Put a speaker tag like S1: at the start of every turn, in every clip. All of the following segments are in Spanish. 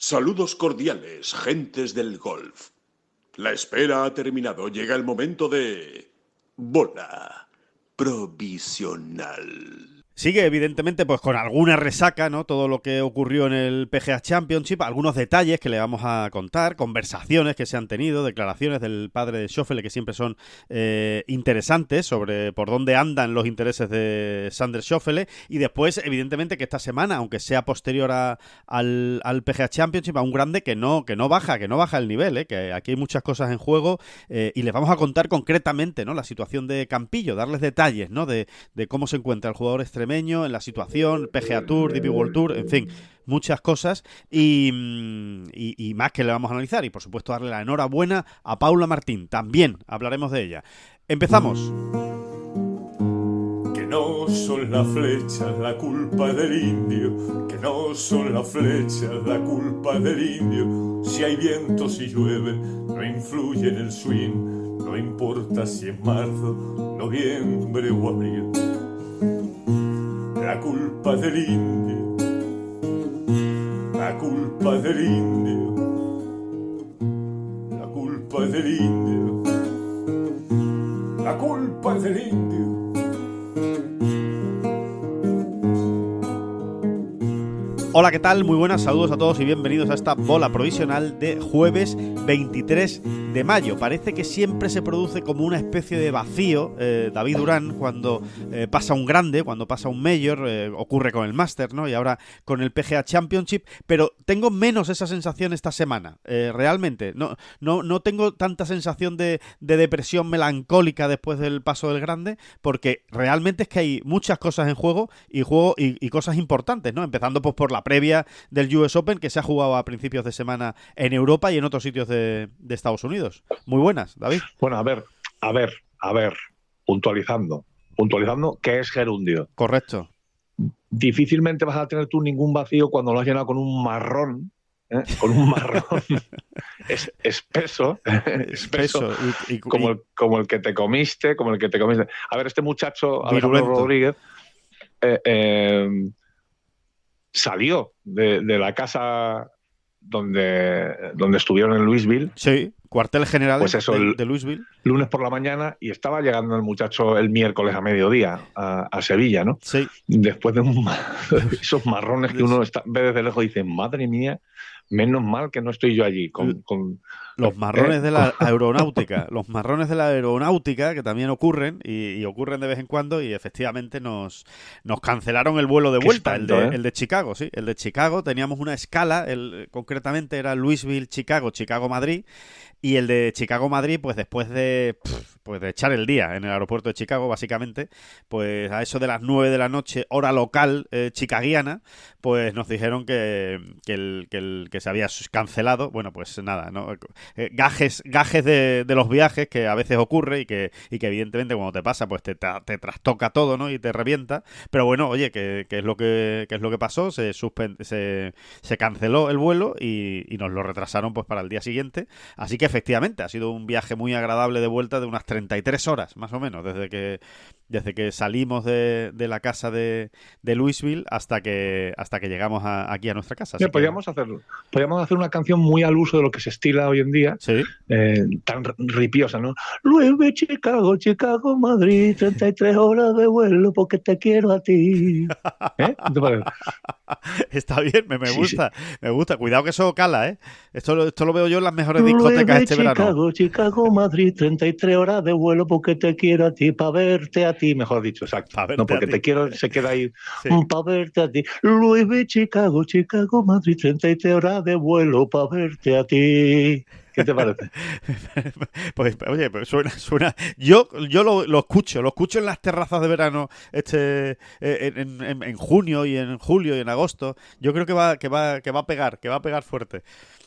S1: Saludos cordiales, gentes del golf. La espera ha terminado. Llega el momento de... bola provisional.
S2: Sigue, evidentemente, pues con alguna resaca, ¿no? Todo lo que ocurrió en el PGA Championship, algunos detalles que le vamos a contar, conversaciones que se han tenido, declaraciones del padre de Schauffele que siempre son interesantes sobre por dónde andan los intereses de Xander Schauffele, y después, evidentemente, que esta semana, aunque sea posterior al PGA Championship, a un grande que no baja el nivel, que aquí hay muchas cosas en juego, y les vamos a contar concretamente, ¿no? La situación de Campillo, darles detalles, ¿no? De cómo se encuentra el jugador extremeño en la situación, PGA Tour, DP World Tour, en fin, muchas cosas y más que le vamos a analizar, y por supuesto darle la enhorabuena a Paula Martín, también hablaremos de ella. Empezamos.
S3: Que no son las flechas la culpa del indio, que no son las flechas la culpa del indio. Si hay viento, si llueve, no influye en el swing, no importa si es marzo, noviembre o abril. La culpa del indio, la culpa del indio, la culpa del indio, la culpa del indio.
S2: Hola, ¿qué tal? Muy buenas, saludos a todos y bienvenidos a esta bola provisional de jueves 23 de mayo. Parece que siempre se produce como una especie de vacío, David Durán, cuando pasa un grande, cuando pasa un Major, ocurre con el Master, ¿no? Y ahora con el PGA Championship, pero tengo menos esa sensación esta semana, realmente. No tengo tanta sensación de depresión melancólica después del paso del grande, porque realmente es que hay muchas cosas en juego y cosas importantes, ¿no? Empezando pues por la previa del US Open que se ha jugado a principios de semana en Europa y en otros sitios de Estados Unidos. Muy buenas, David.
S4: Bueno, a ver, puntualizando, ¿qué es gerundio?
S2: Correcto.
S4: Difícilmente vas a tener tú ningún vacío cuando lo has llenado con un marrón, espeso,
S2: y
S4: como el que te comiste, A ver, este muchacho, Alejandro
S2: virulento.
S4: Rodríguez, salió de la casa donde estuvieron en Louisville.
S2: Sí, cuartel general
S4: Pues eso,
S2: de Louisville.
S4: Lunes por la mañana, y estaba llegando el muchacho el miércoles a mediodía a Sevilla, ¿no?
S2: Sí.
S4: Después de esos marrones que uno ve desde lejos y dice, madre mía, menos mal que no estoy yo allí con
S2: los marrones de la aeronáutica. Los marrones de la aeronáutica que también ocurren y ocurren de vez en cuando, y efectivamente nos cancelaron el vuelo de vuelta,
S4: espanto,
S2: el de Chicago, sí. El de Chicago teníamos una escala, concretamente era Louisville, Chicago, Chicago-Madrid, y el de Chicago-Madrid, pues después de echar el día en el aeropuerto de Chicago, básicamente, pues a eso de las 9 de la noche, hora local chicaguiana, pues nos dijeron que se había cancelado. Bueno, pues nada, ¿no? Gajes de los viajes que a veces ocurre y que evidentemente cuando te pasa, pues te trastoca todo, ¿no? Y te revienta. Pero bueno, oye, que es lo que pasó, se canceló el vuelo y nos lo retrasaron pues para el día siguiente. Así que efectivamente ha sido un viaje muy agradable de vuelta de unas 33 horas, más o menos, desde que salimos de la casa de Louisville hasta que llegamos aquí a nuestra casa.
S4: Mira, podríamos hacer una canción muy al uso de lo que se estila hoy en día,
S2: ¿Sí?
S4: tan ripiosa, ¿no? Louisville, Chicago, Chicago, Madrid, 33 horas de vuelo porque te quiero a ti. ¿Qué te parece?
S2: Está bien, me gusta,
S4: Sí.
S2: me gusta. Cuidado que eso cala, ¿eh? Esto lo veo yo en las mejores discotecas este verano.
S4: Chicago, Madrid, 33 horas de vuelo porque te quiero a ti, para verte a ti, mejor dicho, exacto.
S2: Pa' verte
S4: No, porque
S2: a ti.
S4: te quiero, se queda ahí,
S2: Sí.
S4: para verte a ti. Louisville, Chicago, Madrid, 33 horas de vuelo para verte a ti. ¿Qué te parece?
S2: Pues oye, pues suena. Yo lo escucho en las terrazas de verano en junio y en julio y en agosto. Yo creo que va a pegar fuerte.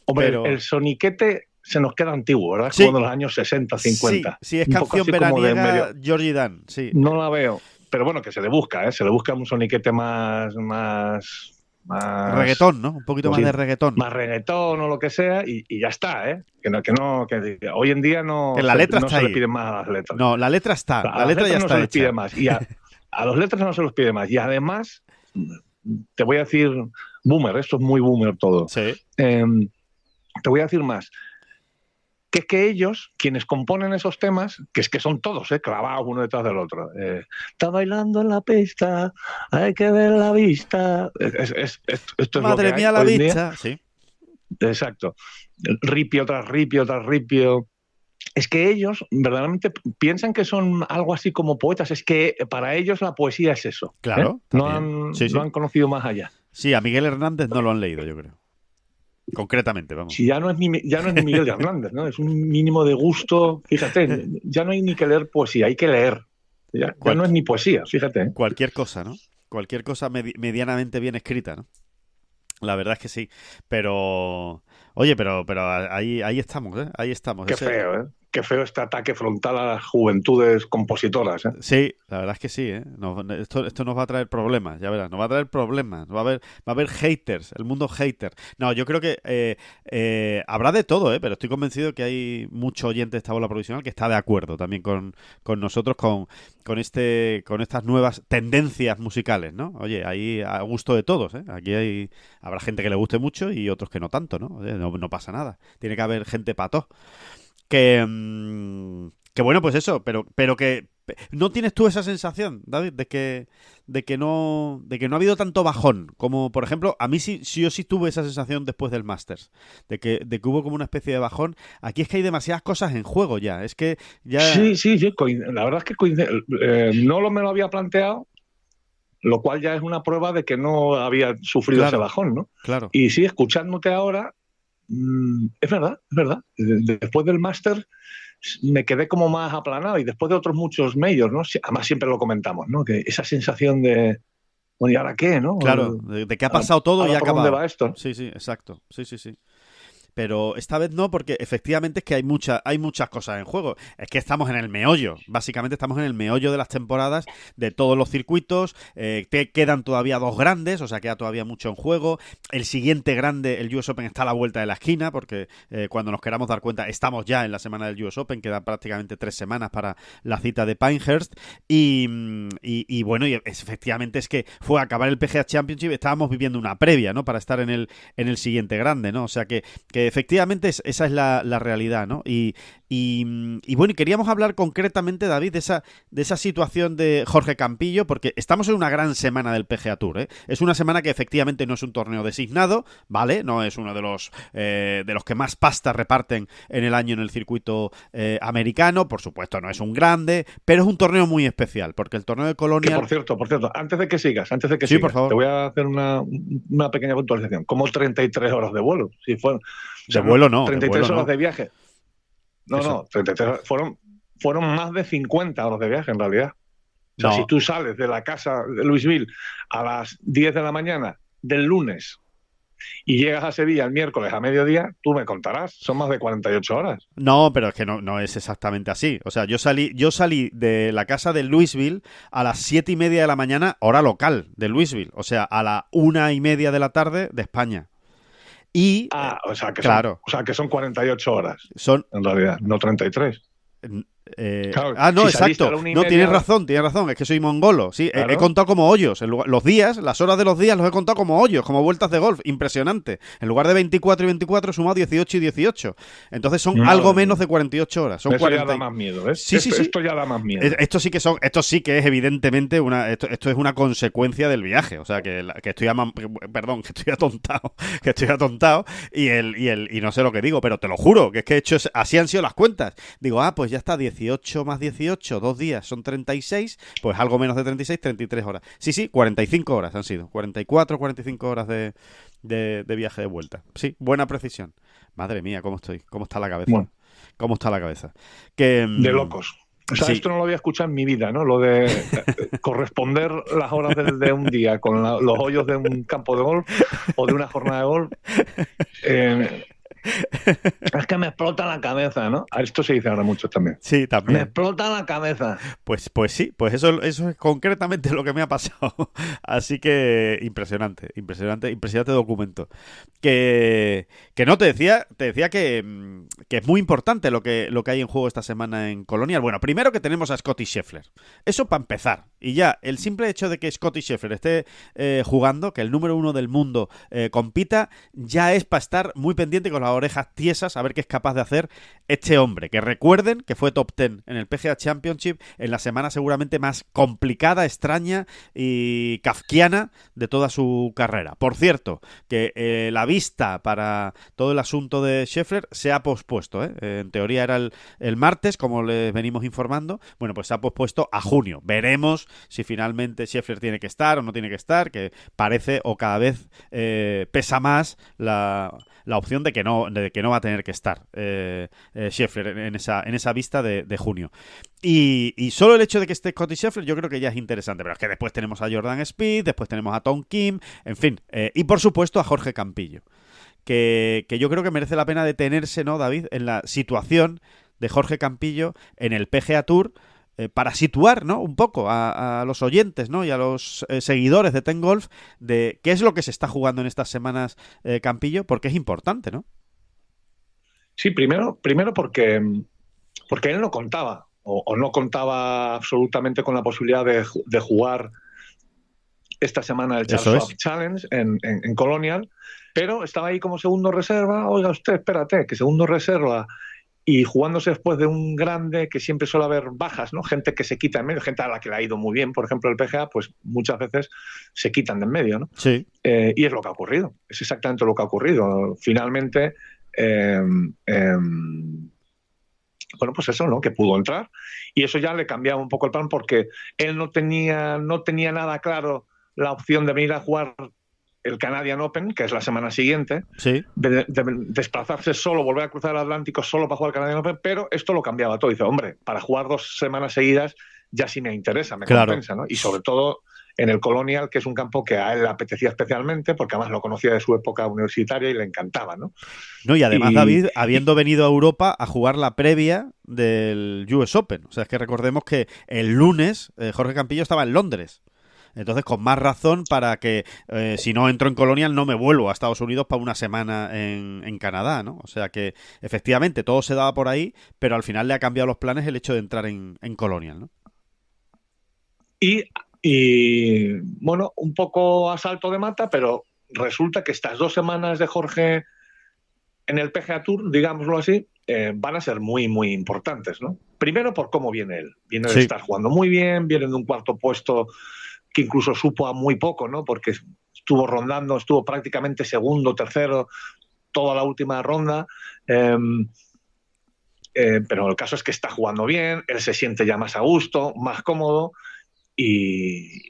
S4: Hombre,
S2: Pero...
S4: el soniquete se nos queda antiguo, ¿verdad?
S2: Sí.
S4: Como de los años 60, 50.
S2: Sí, es
S4: Un poco
S2: canción
S4: así como de
S2: veraniega
S4: medio.
S2: Georgie Dan, sí.
S4: No la veo. Pero bueno, que se le busca, ¿eh? Se le busca un soniquete más
S2: Reggaetón, ¿no? Un poquito más
S4: sí,
S2: de reggaetón.
S4: más reggaetón o lo que sea, y ya está, ¿eh? Que hoy en día no,
S2: Que la letra
S4: no
S2: está
S4: se
S2: ahí.
S4: le pide más a las letras.
S2: No, la letra está.
S4: A
S2: La
S4: las
S2: letra ya
S4: letras no
S2: está
S4: se les pide
S2: hecha.
S4: más. Y a los letras no se los pide más. Y además, te voy a decir Boomer, esto es muy boomer todo.
S2: Sí.
S4: Te voy a decir más. Que es que ellos, quienes componen esos temas, que es que son todos, clavados uno detrás del otro. Está bailando en la pista, hay que ver la vista. Esto es
S2: Madre
S4: lo que
S2: mía,
S4: hay
S2: la
S4: hoy en día.
S2: vista. Sí.
S4: Exacto. Ripio tras ripio tras ripio. Es que ellos verdaderamente piensan que son algo así como poetas. Es que para ellos la poesía es eso.
S2: Claro.
S4: No
S2: también. Sí, sí.
S4: han conocido más allá.
S2: Sí, a Miguel Hernández no lo han leído, yo creo. Concretamente, vamos.
S4: Si ya no es ni Miguel Hernández, ¿no? Es un mínimo de gusto. Fíjate, ya no hay ni que leer poesía, hay que leer. Ya no es ni poesía, fíjate.
S2: Cualquier cosa, ¿no? Cualquier cosa medianamente bien escrita, ¿no? La verdad es que sí. Pero... Oye, pero ahí estamos, ¿eh? Ahí estamos.
S4: Qué feo, ¿eh? Qué feo este ataque frontal a las juventudes compositoras, ¿eh?
S2: Sí, la verdad es que sí, ¿eh? Esto nos va a traer problemas, ya verás, nos va a traer problemas, va a haber haters, el mundo hater. No, yo creo que habrá de todo, ¿eh? Pero estoy convencido que hay mucho oyente de esta bola provisional que está de acuerdo también con nosotros, con estas nuevas tendencias musicales, ¿no? Oye, ahí a gusto de todos, ¿eh? Aquí habrá gente que le guste mucho y otros que no tanto, ¿no? Oye, no pasa nada. Tiene que haber gente para todo. Que bueno, pues eso, pero que ¿no tienes tú esa sensación, David, de que no ha habido tanto bajón? Como, por ejemplo, a mí yo sí tuve esa sensación después del Masters, de que hubo como una especie de bajón. Aquí es que hay demasiadas cosas en juego ya, es que ya...
S4: Sí, la verdad es que no me lo había planteado, lo cual ya es una prueba de que no había sufrido ese bajón, ¿no?
S2: Claro.
S4: Y sí, escuchándote ahora, es verdad. Después del Masters me quedé como más aplanado y después de otros muchos majors, ¿no? Además siempre lo comentamos, ¿no? Que esa sensación de, bueno, ¿y ahora qué, no?
S2: Claro, de que ha pasado todo y ha acabado.
S4: ¿Dónde va esto?
S2: Sí, exacto. Sí. Pero esta vez no, porque efectivamente es que hay muchas cosas en juego. Es que estamos en el meollo. Básicamente estamos en el meollo de las temporadas de todos los circuitos. Quedan todavía 2 grandes, o sea, queda todavía mucho en juego. El siguiente grande, el US Open, está a la vuelta de la esquina, porque cuando nos queramos dar cuenta, estamos ya en la semana del US Open. Quedan prácticamente 3 semanas para la cita de Pinehurst. Y bueno, y efectivamente es que fue a acabar el PGA Championship. Estábamos viviendo una previa, ¿no? Para estar en el siguiente grande, ¿no? O sea que efectivamente esa es la realidad, ¿no? Y bueno, y queríamos hablar concretamente, David, de esa situación de Jorge Campillo, porque estamos en una gran semana del PGA Tour, ¿eh? Es una semana que efectivamente no es un torneo designado, ¿vale? No es uno de los que más pasta reparten en el año en el circuito americano, por supuesto no es un grande, pero es un torneo muy especial, porque el torneo de Colonial...
S4: Que, por cierto, antes de que sigas,
S2: sí, por favor,
S4: te voy a hacer una pequeña puntualización. Como 33 horas de vuelo, si fueron...
S2: O sea, de vuelo no.
S4: 33
S2: horas
S4: de viaje. No, 33 fueron más de 50 horas de viaje en realidad. O sea, si tú sales de la casa de Louisville a las 10 de la mañana del lunes y llegas a Sevilla el miércoles a mediodía, tú me contarás, son más de 48 horas.
S2: No, pero es que no es exactamente así. O sea, yo salí de la casa de Louisville a las 7:30 de la mañana, hora local de Louisville. O sea, a la 1:30 de la tarde de España. Y,
S4: o sea que son 48 horas.
S2: Son,
S4: en realidad, no 33.
S2: Claro, no, si exacto. No, tienes razón. Es que soy mongolo. Sí, claro. He contado como hoyos. Los días, las horas de los días los he contado como hoyos, como vueltas de golf. Impresionante. En lugar de 24 y 24 he sumado 18 y 18. Entonces son algo menos de 48 horas. Son
S4: eso
S2: 40...
S4: ya da más miedo, ¿ves?
S2: Sí.
S4: Esto ya da más miedo.
S2: Esto sí que es evidentemente esto es una consecuencia del viaje. O sea, que estoy atontado. Que estoy atontado y no sé lo que digo, pero te lo juro, que es que así han sido las cuentas. Digo, pues ya está, 18 más 18, 2 días son 36, pues algo menos de 36, 33 horas. Sí, 45 horas han sido, 44, 45 horas de viaje de vuelta. Sí, buena precisión. Madre mía, ¿cómo estoy? ¿Cómo está la cabeza?
S4: Bueno.
S2: ¿Cómo está la cabeza?
S4: De locos. O sea, esto no lo había escuchado en mi vida, ¿no? Lo de corresponder las horas de un día con los hoyos de un campo de golf o de una jornada de golf. Es que me explota la cabeza, ¿no? A esto se dice ahora mucho también.
S2: Sí, también.
S4: Me explota la cabeza.
S2: Pues sí, pues eso es concretamente lo que me ha pasado. Así que impresionante documento. Que no te decía que es muy importante lo que hay en juego esta semana en Colonial. Bueno, primero que tenemos a Scottie Scheffler. Eso para empezar. Y ya, el simple hecho de que Scottie Scheffler esté jugando, que el número 1 del mundo compita, ya es para estar muy pendiente con las orejas tiesas a ver qué es capaz de hacer este hombre. Que recuerden que fue top 10 en el PGA Championship en la semana seguramente más complicada, extraña y kafkiana de toda su carrera. Por cierto, que la vista para todo el asunto de Scheffler se ha pospuesto, ¿eh? En teoría era el martes, como les venimos informando. Bueno, pues se ha pospuesto a junio. Veremos si finalmente Scheffler tiene que estar o no tiene que estar, que parece o cada vez pesa más la opción de que no va a tener que estar Scheffler en esa vista de junio. Y solo el hecho de que esté Scottie Scheffler yo creo que ya es interesante, pero es que después tenemos a Jordan Spieth, después tenemos a Tom Kim, en fin, y por supuesto a Jorge Campillo, que yo creo que merece la pena detenerse, ¿no, David?, en la situación de Jorge Campillo en el PGA Tour, para situar, ¿no?, un poco a los oyentes, ¿no?, y a los seguidores de Ten Golf de qué es lo que se está jugando en estas semanas Campillo, porque es importante, ¿no?
S4: Sí, primero porque él no contaba, o no contaba absolutamente con la posibilidad de jugar esta semana el Charles Schwab Challenge en Colonial, pero estaba ahí como segundo reserva. Oiga usted, espérate, que segundo reserva y jugándose después de un grande, que siempre suele haber bajas, ¿no? Gente que se quita en medio, gente a la que le ha ido muy bien, por ejemplo, el PGA, pues muchas veces se quitan de en medio, ¿no?
S2: Sí.
S4: Y es lo que ha ocurrido, es exactamente lo que ha ocurrido. Finalmente, bueno, pues eso, ¿no?, que pudo entrar, y eso ya le cambiaba un poco el plan, porque él no tenía nada claro la opción de venir a jugar el Canadian Open, que es la semana siguiente,
S2: sí,
S4: de desplazarse solo, volver a cruzar el Atlántico solo para jugar el Canadian Open, pero esto lo cambiaba todo. Dice, hombre, para jugar 2 semanas seguidas ya sí me interesa, me compensa, ¿no? Y sobre todo en el Colonial, que es un campo que a él le apetecía especialmente, porque además lo conocía de su época universitaria y le encantaba, ¿no?
S2: No, y además, David, habiendo venido a Europa a jugar la previa del US Open. O sea, es que recordemos que el lunes Jorge Campillo estaba en Londres. Entonces, con más razón para que, si no entro en Colonial, no me vuelvo a Estados Unidos para una semana en Canadá, ¿no? O sea que, efectivamente, todo se daba por ahí, pero al final le ha cambiado los planes el hecho de entrar en Colonial, ¿no?
S4: Y, bueno, un poco a salto de mata, pero resulta que estas 2 semanas de Jorge en el PGA Tour, digámoslo así, van a ser muy, muy importantes, ¿no? Primero por cómo viene él. Viene de estar jugando muy bien, viene de un cuarto puesto que incluso supo a muy poco, ¿no? Porque estuvo prácticamente segundo, tercero, toda la última ronda. Pero el caso es que está jugando bien, él se siente ya más a gusto, más cómodo, y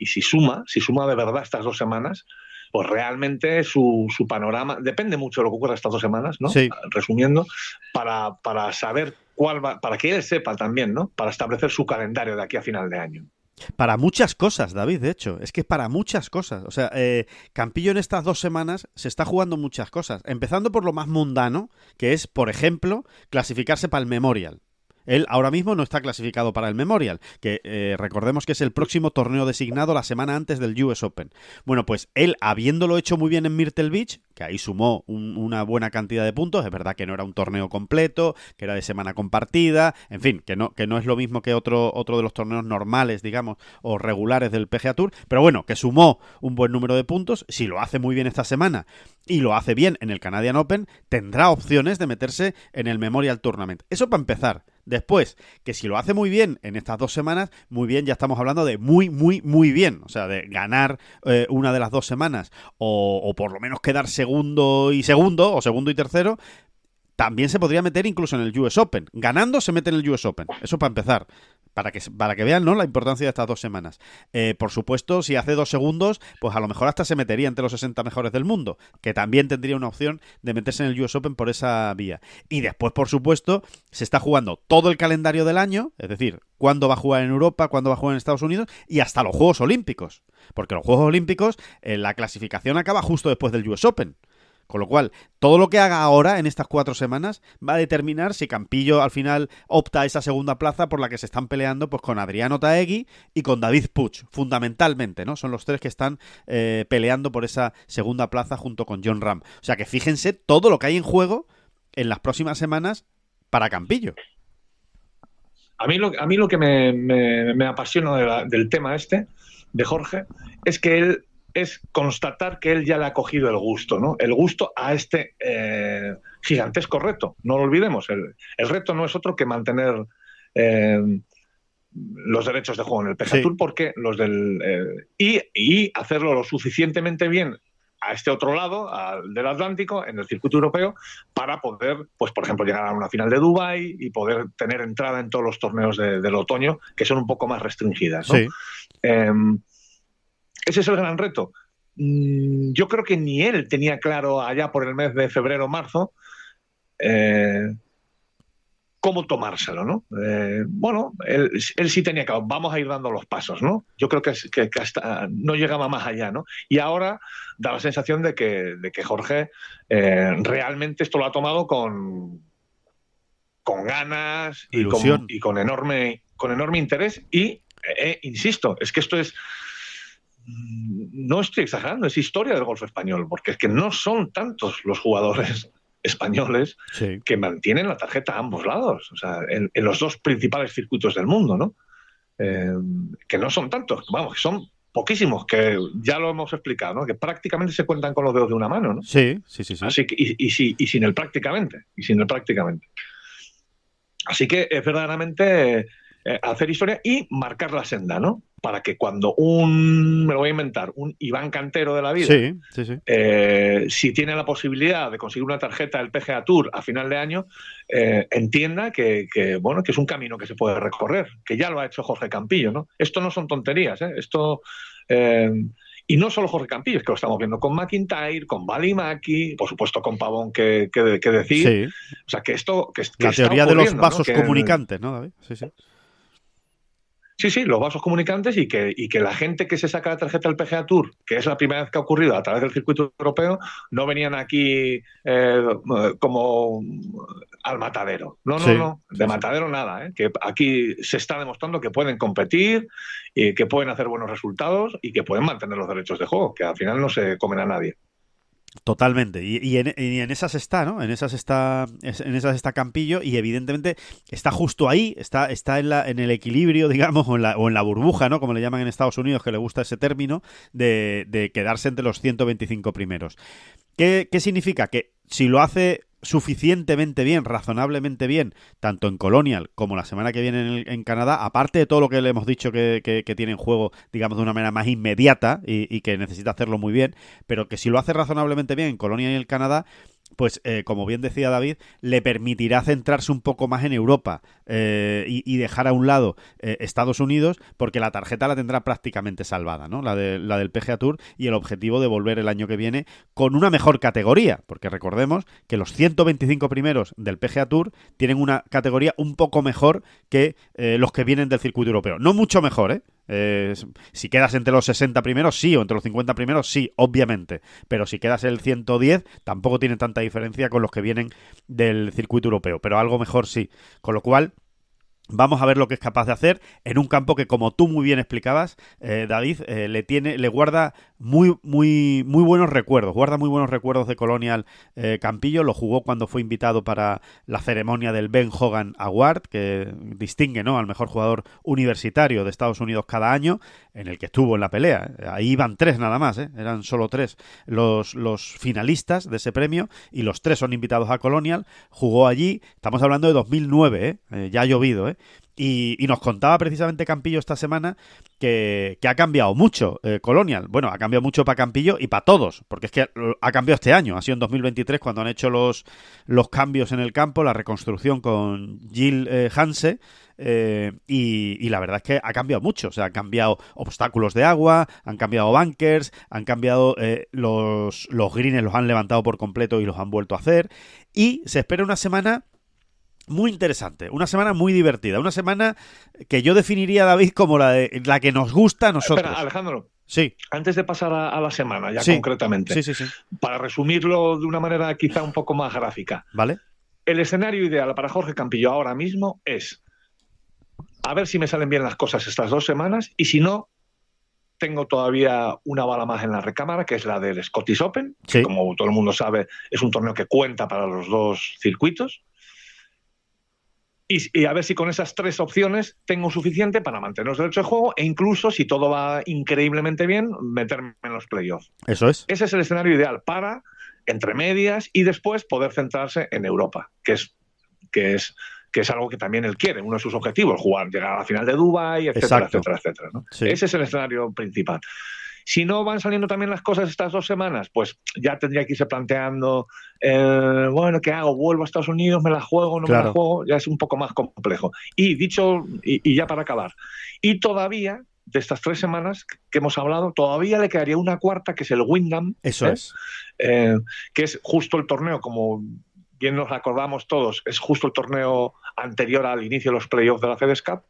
S4: si suma de verdad estas 2 semanas, pues realmente su panorama depende mucho de lo que ocurra estas 2 semanas, ¿no?
S2: Sí.
S4: Resumiendo, para saber cuál va, para que él sepa también, ¿no?, para establecer su calendario de aquí a final de año.
S2: Para muchas cosas, David, de hecho. Es que para muchas cosas. O sea, Campillo en estas 2 semanas se está jugando muchas cosas. Empezando por lo más mundano, que es, por ejemplo, clasificarse para el Memorial. Él ahora mismo no está clasificado para el Memorial, que recordemos que es el próximo torneo designado la semana antes del US Open. Bueno, pues él, habiéndolo hecho muy bien en Myrtle Beach, que ahí sumó una buena cantidad de puntos, es verdad que no era un torneo completo, que era de semana compartida, en fin, que no es lo mismo que otro de los torneos normales, digamos, o regulares del PGA Tour, pero bueno, que sumó un buen número de puntos. Si lo hace muy bien esta semana y lo hace bien en el Canadian Open, tendrá opciones de meterse en el Memorial Tournament. Eso para empezar. Después, que si lo hace muy bien en estas 2 semanas, muy bien, ya estamos hablando de muy, muy, muy bien. O sea, de ganar una de las 2 semanas o por lo menos quedar segundo y tercero, también se podría meter incluso en el US Open. Ganando se mete en el US Open. Eso para empezar. Para que vean, ¿no?, la importancia de estas 2 semanas. Por supuesto, si hace 2 segundos, pues a lo mejor hasta se metería entre los 60 mejores del mundo, que también tendría una opción de meterse en el US Open por esa vía. Y después, por supuesto, se está jugando todo el calendario del año, es decir, cuándo va a jugar en Europa, cuándo va a jugar en Estados Unidos, y hasta los Juegos Olímpicos. Porque los Juegos Olímpicos, la clasificación acaba justo después del US Open. Con lo cual, todo lo que haga ahora en estas 4 semanas va a determinar si Campillo al final opta a esa segunda plaza por la que se están peleando pues con Adriano Taegui y con David Puig, fundamentalmente, ¿no? Son los 3 que están peleando por esa segunda plaza junto con Jon Rahm. O sea que fíjense todo lo que hay en juego en las próximas semanas para Campillo.
S4: A mí lo que me apasiona del tema de Jorge, es que él es constatar que él ya le ha cogido el gusto, ¿no? El gusto a este gigantesco reto. No lo olvidemos, el reto no es otro que mantener los derechos de juego en el PGA Tour, porque los y hacerlo lo suficientemente bien a este otro lado, del Atlántico, en el circuito europeo, para poder, pues por ejemplo, llegar a una final de Dubái y poder tener entrada en todos los torneos del otoño, que son un poco más restringidas, ¿no? Sí. Ese es el gran reto. Yo creo que ni él tenía claro allá por el mes de febrero o marzo cómo tomárselo, ¿no? Bueno, él sí tenía claro, vamos a ir dando los pasos, ¿no? Yo creo que hasta no llegaba más allá, ¿no? Y ahora da la sensación de que Jorge realmente esto lo ha tomado con ganas y con enorme interés y, insisto, es que esto es... No estoy exagerando, es historia del golf español, porque es que no son tantos los jugadores españoles que mantienen la tarjeta a ambos lados, o sea, en los 2 principales circuitos del mundo, ¿no? Que no son tantos, vamos, que son poquísimos, que ya lo hemos explicado, ¿no? Que prácticamente se cuentan con los dedos de una mano, ¿no?
S2: Sí.
S4: Así que, y sin el prácticamente. Así que es verdaderamente hacer historia y marcar la senda, ¿no? Para que cuando me lo voy a inventar, un Iván Cantero de la vida, si tiene la posibilidad de conseguir una tarjeta del PGA Tour a final de año, entienda que es un camino que se puede recorrer, que ya lo ha hecho Jorge Campillo, ¿no? Esto no son tonterías, ¿eh? Y no solo Jorge Campillo, es que lo estamos viendo con McIntyre, con Valimaki, por supuesto con Pavón, que decir. Sí. O sea, que esto...
S2: la teoría de los vasos, ¿no? Comunicantes, ¿no, David?
S4: Sí, los vasos comunicantes y que la gente que se saca la tarjeta del PGA Tour, que es la primera vez que ha ocurrido a través del circuito europeo, no venían aquí como al matadero. No, de matadero nada, ¿eh? Que aquí se está demostrando que pueden competir, y que pueden hacer buenos resultados y que pueden mantener los derechos de juego, que al final no se comen a nadie.
S2: Totalmente, y en esas está, ¿no? En esas está Campillo, y evidentemente está justo ahí, está en el equilibrio, digamos, o en la burbuja, ¿no? Como le llaman en Estados Unidos, que le gusta ese término, de quedarse entre los 125 primeros. ¿Qué significa? Que si lo hace suficientemente bien, razonablemente bien, tanto en Colonial como la semana que viene en Canadá, aparte de todo lo que le hemos dicho que tiene en juego, digamos, de una manera más inmediata y que necesita hacerlo muy bien, pero que si lo hace razonablemente bien en Colonial y en Canadá, pues como bien decía David, le permitirá centrarse un poco más en Europa y dejar a un lado Estados Unidos, porque la tarjeta la tendrá prácticamente salvada, ¿no? La del PGA Tour, y el objetivo de volver el año que viene con una mejor categoría, porque recordemos que los 125 primeros del PGA Tour tienen una categoría un poco mejor que los que vienen del circuito europeo. No mucho mejor, ¿eh? Si quedas entre los 60 primeros, sí, o entre los 50 primeros, sí, obviamente, pero si quedas el 110, tampoco tiene tanta diferencia con los que vienen del circuito europeo, pero algo mejor sí, con lo cual vamos a ver lo que es capaz de hacer en un campo que, como tú muy bien explicabas, David, le guarda muy buenos recuerdos. Guarda muy buenos recuerdos de Colonial Campillo. Lo jugó cuando fue invitado para la ceremonia del Ben Hogan Award, que distingue, ¿no?, al mejor jugador universitario de Estados Unidos cada año, en el que estuvo en la pelea. Ahí iban 3 nada más, eran solo 3 los finalistas de ese premio, y los 3 son invitados a Colonial. Jugó allí, estamos hablando de 2009, ya ha llovido, Y nos contaba precisamente Campillo esta semana que ha cambiado mucho Colonial. Bueno, ha cambiado mucho para Campillo y para todos, porque es que ha cambiado este año. Ha sido en 2023 cuando han hecho los cambios en el campo, la reconstrucción con Gil Hanse, y la verdad es que ha cambiado mucho. O sea, han cambiado obstáculos de agua, han cambiado bunkers, han cambiado los greens, los han levantado por completo y los han vuelto a hacer. Y se espera una semana muy interesante, una semana muy divertida, una semana que yo definiría, David, como la que nos gusta a nosotros.
S4: Espera, Alejandro,
S2: Sí.
S4: Antes de pasar a la semana, ya
S2: Sí.
S4: concretamente,
S2: Sí.
S4: para resumirlo de una manera quizá un poco más gráfica.
S2: ¿Vale?
S4: El escenario ideal para Jorge Campillo ahora mismo es a ver si me salen bien las cosas estas 2 semanas y si no, tengo todavía una bala más en la recámara, que es la del Scottish Open, que
S2: Sí.
S4: como todo el mundo sabe es un torneo que cuenta para los 2 circuitos. Y a ver si con esas 3 opciones tengo suficiente para mantener los derechos de juego e incluso, si todo va increíblemente bien, meterme en los playoffs.
S2: Eso es.
S4: Ese es el escenario ideal para, entre medias, y después poder centrarse en Europa, que es algo que también él quiere, uno de sus objetivos, llegar a la final de Dubái, etcétera,
S2: Exacto.
S4: etcétera, ¿no?
S2: Sí.
S4: Ese es el escenario principal. Si no van saliendo también las cosas estas 2 semanas, pues ya tendría que irse planteando, bueno, ¿qué hago? ¿Vuelvo a Estados Unidos? ¿Me la juego? ¿No me la juego? Ya es un poco más complejo. Y ya para acabar, y todavía, de estas 3 semanas que hemos hablado, todavía le quedaría una cuarta, que es el Wyndham.
S2: Eso es.
S4: Que es justo el torneo, como bien nos acordamos todos, es justo el torneo anterior al inicio de los playoffs de la FedEx Cup.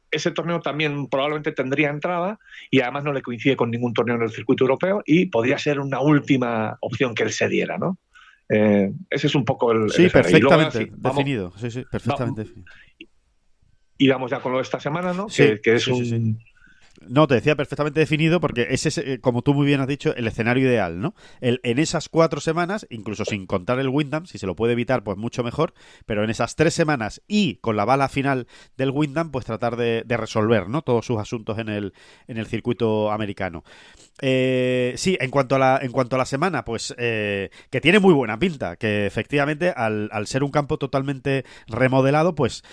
S4: Ese torneo también probablemente tendría entrada y además no le coincide con ningún torneo en el circuito europeo y podría ser una última opción que él se diera, ¿no? Ese es un poco el...
S2: Sí, perfectamente definido.
S4: Vamos,
S2: sí, perfectamente definido.
S4: Y vamos ya con lo de esta semana, ¿no?
S2: Sí,
S4: que es
S2: sí. No, te decía perfectamente definido porque ese es, como tú muy bien has dicho, el escenario ideal, ¿no? En esas 4 semanas, incluso sin contar el Wyndham, si se lo puede evitar, pues mucho mejor, pero en esas 3 semanas y con la bala final del Wyndham, pues tratar de resolver, ¿no? Todos sus asuntos en el circuito americano. Sí, en cuanto a la semana, pues que tiene muy buena pinta, que efectivamente al ser un campo totalmente remodelado, pues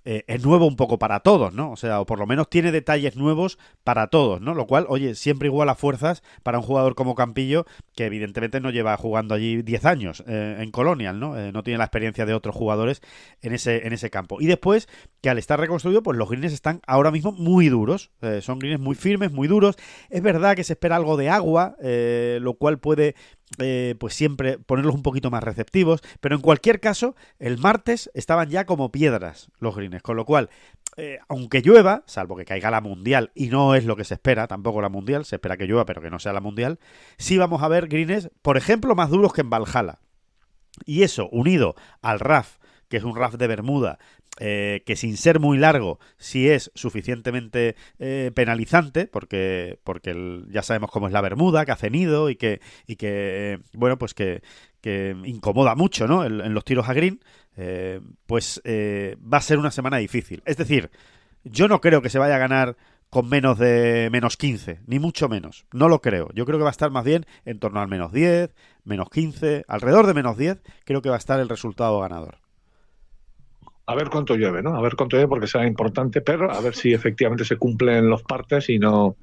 S2: es nuevo un poco para todos, ¿no? O sea, o por lo menos tiene detalles nuevos para todos, ¿no? Lo cual, oye, siempre iguala fuerzas para un jugador como Campillo, que evidentemente no lleva jugando allí 10 años en Colonial, ¿no? No tiene la experiencia de otros jugadores en ese campo. Y después, que al estar reconstruido, pues los greens están ahora mismo muy duros. Son greens muy firmes, muy duros. Es verdad que se espera algo de agua, lo cual puede... pues siempre ponerlos un poquito más receptivos, pero en cualquier caso el martes estaban ya como piedras los greens, con lo cual aunque llueva, salvo que caiga la mundial, y no es lo que se espera, tampoco la mundial, se espera que llueva pero que no sea la mundial, sí vamos a ver greens, por ejemplo, más duros que en Valhalla, y eso unido al RAF, que es un RAF de Bermuda, que sin ser muy largo sí es suficientemente penalizante porque ya sabemos cómo es la Bermuda, que hace nido y que bueno, pues que incomoda mucho, ¿no? en los tiros a green, pues va a ser una semana difícil. Es decir, yo no creo que se vaya a ganar con menos de menos 15, ni mucho menos. No lo creo. Yo creo que va a estar más bien en torno al menos 10, menos 15, alrededor de menos 10, creo que va a estar el resultado ganador.
S4: A ver cuánto llueve, ¿no? A ver cuánto llueve porque será importante, pero a ver si efectivamente se cumplen los partes y no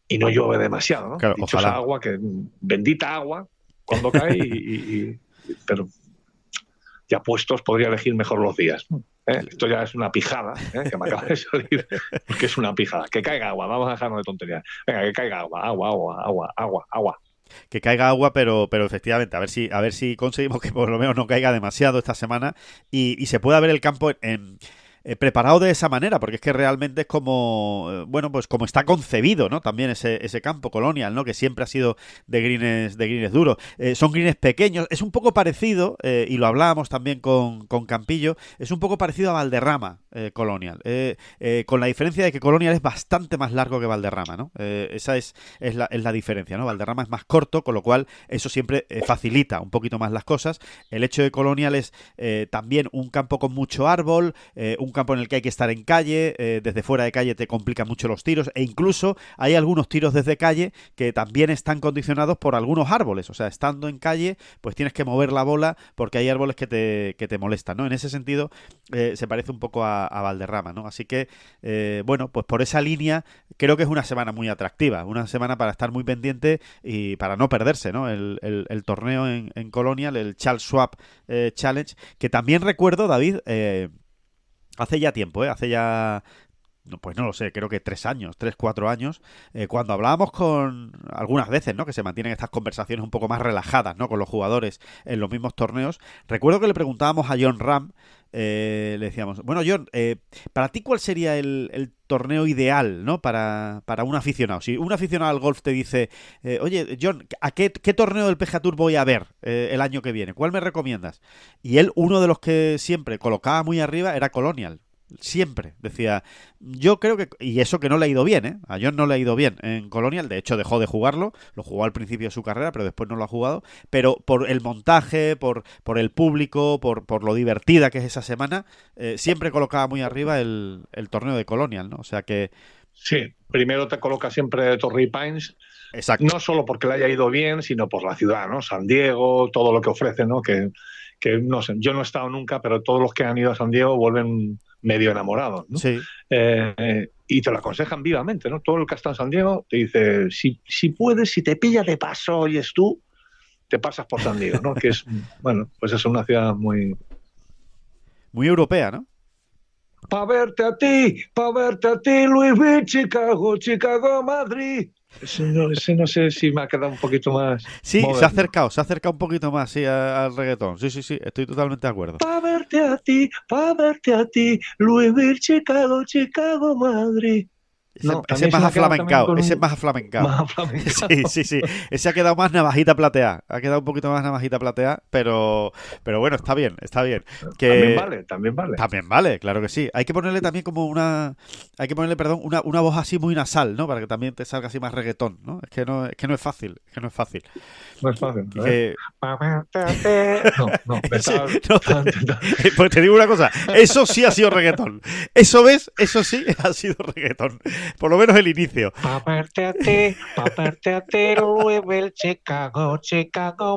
S4: llueve demasiado, ¿no?
S2: Claro,
S4: dichosa
S2: ojalá.
S4: agua, que bendita agua cuando cae, pero ya puestos podría elegir mejor los días, ¿no? Esto ya es una pijada, que me acaba de salir, porque es una pijada. Que caiga agua, vamos a dejarnos de tonterías. Venga, que caiga agua.
S2: Que caiga agua, pero efectivamente, a ver si conseguimos que por lo menos no caiga demasiado esta semana y se pueda ver el campo preparado de esa manera, porque es que realmente es como, bueno, pues como está concebido, ¿no? También ese campo Colonial, ¿no? Que siempre ha sido de greens duros. Son greens pequeños, es un poco parecido, y lo hablábamos también con Campillo, es un poco parecido a Valderrama Colonial, con la diferencia de que Colonial es bastante más largo que Valderrama, ¿no? Esa es la diferencia, ¿no? Valderrama es más corto, con lo cual eso siempre facilita un poquito más las cosas. El hecho de Colonial es también un campo con mucho árbol, un campo en el que hay que estar en calle, desde fuera de calle te complican mucho los tiros, e incluso hay algunos tiros desde calle que también están condicionados por algunos árboles, o sea, estando en calle pues tienes que mover la bola porque hay árboles que te molestan, ¿no? En ese sentido se parece un poco a Valderrama, ¿no? Así que, bueno, pues por esa línea creo que es una semana muy atractiva, una semana para estar muy pendiente y para no perderse, ¿no? El torneo en Colonial, el Charles Schwab Challenge, que también recuerdo, David, hace ya tiempo, hace ya no, pues no lo sé, creo que 4 años, cuando hablábamos con algunas veces, ¿no? Que se mantienen estas conversaciones un poco más relajadas, ¿no? Con los jugadores en los mismos torneos. Recuerdo que le preguntábamos a John Ram, le decíamos, bueno, John, para ti, ¿cuál sería el torneo ideal, ¿no? Para un aficionado. Si un aficionado al golf te dice, oye, John, ¿a qué torneo del PGA Tour voy a ver el año que viene? ¿Cuál me recomiendas? Y él, uno de los que siempre colocaba muy arriba era Colonial. Siempre decía, yo creo que, y eso que no le ha ido bien, a John no le ha ido bien en Colonial, de hecho dejó de jugarlo, lo jugó al principio de su carrera, pero después no lo ha jugado, pero por el montaje, por el público, por lo divertida que es esa semana, siempre colocaba muy arriba el torneo de Colonial, ¿no? O sea que...
S4: Sí, primero te coloca siempre Torrey Pines.
S2: Exacto.
S4: No solo porque le haya ido bien, sino por la ciudad, ¿no? San Diego, todo lo que ofrece, ¿no? Que no sé, yo no he estado nunca, pero todos los que han ido a San Diego vuelven medio enamorados, ¿no?
S2: Sí.
S4: Y te lo aconsejan vivamente, ¿no? Todo el que está en San Diego te dice, si puedes, si te pilla de paso, oyes tú, te pasas por San Diego, ¿no? Que es, bueno, pues es una ciudad muy
S2: europea, ¿no?
S4: Pa' verte a ti, Louisville, Chicago, Madrid. Ese no sé si me ha quedado un poquito más
S2: Sí,
S4: moderno.
S2: se ha acercado un poquito más, sí, al reggaetón. Sí, estoy totalmente de acuerdo.
S4: Pa' verte a ti, Louisville, Chicago, Madrid.
S2: Ese es más aflamencado, Más aflamencado. Sí. Ese ha quedado más navajita plateada. Ha quedado un poquito más navajita plateada, pero bueno, está bien. Que...
S4: También vale.
S2: También vale, claro que sí. Hay que ponerle también como una una voz así muy nasal, ¿no? Para que también te salga así más reggaetón, ¿no? Es que no es fácil.
S4: No es fácil. No.
S2: Pues te digo una cosa, eso sí ha sido reggaetón. Eso sí ha sido reggaetón. Por lo menos el inicio.
S4: Pa' verte a ti, Louisville, Chicago,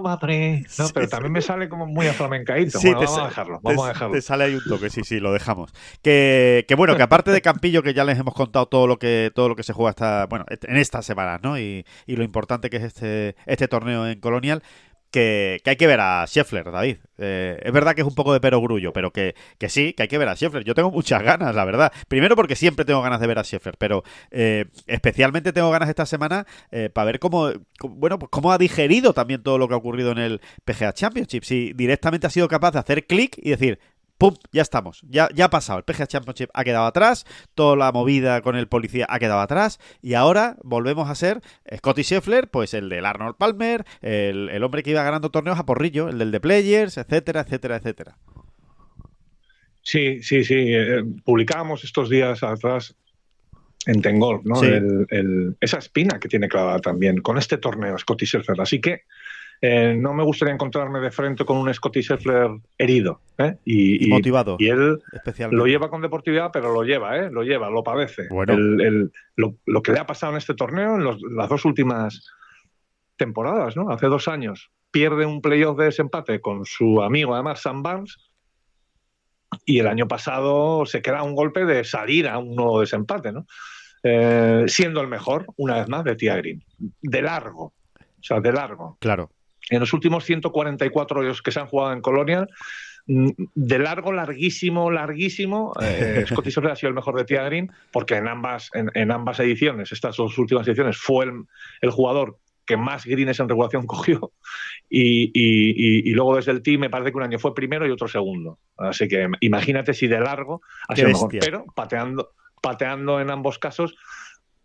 S4: Madrid. No, pero también me sale como muy aflamencadito.
S2: Sí,
S4: bueno, vamos a dejarlo.
S2: Te sale ahí un toque, sí, lo dejamos. Que bueno, que aparte de Campillo, que ya les hemos contado todo lo que se juega en estas semanas, ¿no? Y lo importante que es este torneo en Colonial. Que hay que ver a Scheffler, David. Es verdad que es un poco de perogrullo, pero que sí, que hay que ver a Scheffler. Yo tengo muchas ganas, la verdad. Primero porque siempre tengo ganas de ver a Scheffler, pero especialmente tengo ganas esta semana para ver cómo ha digerido también todo lo que ha ocurrido en el PGA Championship. Si directamente ha sido capaz de hacer clic y decir... ¡Pum! Ya estamos. Ya ha pasado. El PGA Championship ha quedado atrás. Toda la movida con el policía ha quedado atrás. Y ahora volvemos a ser Scottie Scheffler, pues el del Arnold Palmer, el hombre que iba ganando torneos a porrillo, el del The Players, etcétera.
S4: Sí. Publicábamos estos días atrás en Tengolf, ¿no?
S2: Sí.
S4: Esa espina que tiene clavada también con este torneo Scottie Scheffler. Así que no me gustaría encontrarme de frente con un Scottie Scheffler herido. Y
S2: motivado.
S4: Y él
S2: especialmente.
S4: lo lleva con deportividad, pero lo padece.
S2: Bueno.
S4: Lo que le ha pasado en este torneo, en las dos últimas temporadas, ¿no? Hace 2 años pierde un playoff de desempate con su amigo, además, Sam Burns, y el año pasado se queda un golpe de salir a un nuevo desempate, ¿no? Siendo el mejor, una vez más, de Tia Green. De largo.
S2: Claro.
S4: En los últimos 144 hoyos que se han jugado en Colonial, de larguísimo, Scottie Scheffler ha sido el mejor de Tia Green, porque en ambas ediciones, estas 2 últimas ediciones, fue el jugador que más greens en regulación cogió, y luego desde el team me parece que un año fue primero y otro segundo. Así que imagínate si de largo ha sido mejor, pero pateando en ambos casos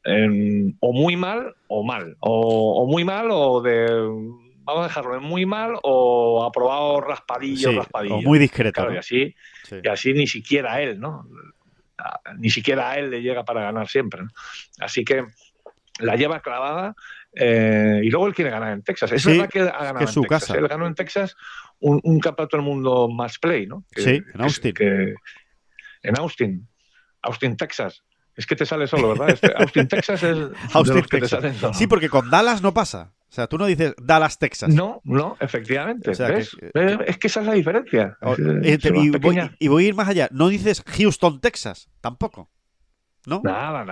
S4: o muy mal o mal, o muy mal o de... Vamos a dejarlo en muy mal o aprobado raspadillo.
S2: O muy discreto.
S4: Claro, ¿no? Y así ni siquiera a él, ¿no? Ni siquiera a él le llega para ganar siempre, ¿no? Así que la lleva clavada y luego él quiere ganar en Texas. Es verdad que ha ganado en Texas.
S2: Casa.
S4: Él ganó en Texas un campeonato del mundo match play, ¿no?
S2: En Austin.
S4: En Austin, Texas. Es que te sale solo, ¿verdad? Austin, Texas es
S2: Austin,
S4: de los que
S2: Texas.
S4: te salen solo.
S2: Sí, porque con Dallas no pasa. O sea, tú no dices Dallas, Texas.
S4: No, efectivamente.
S2: O sea,
S4: ¿ves? Es que esa es la diferencia.
S2: Y voy a ir más allá. No dices Houston, Texas, tampoco. ¿No?
S4: Nada.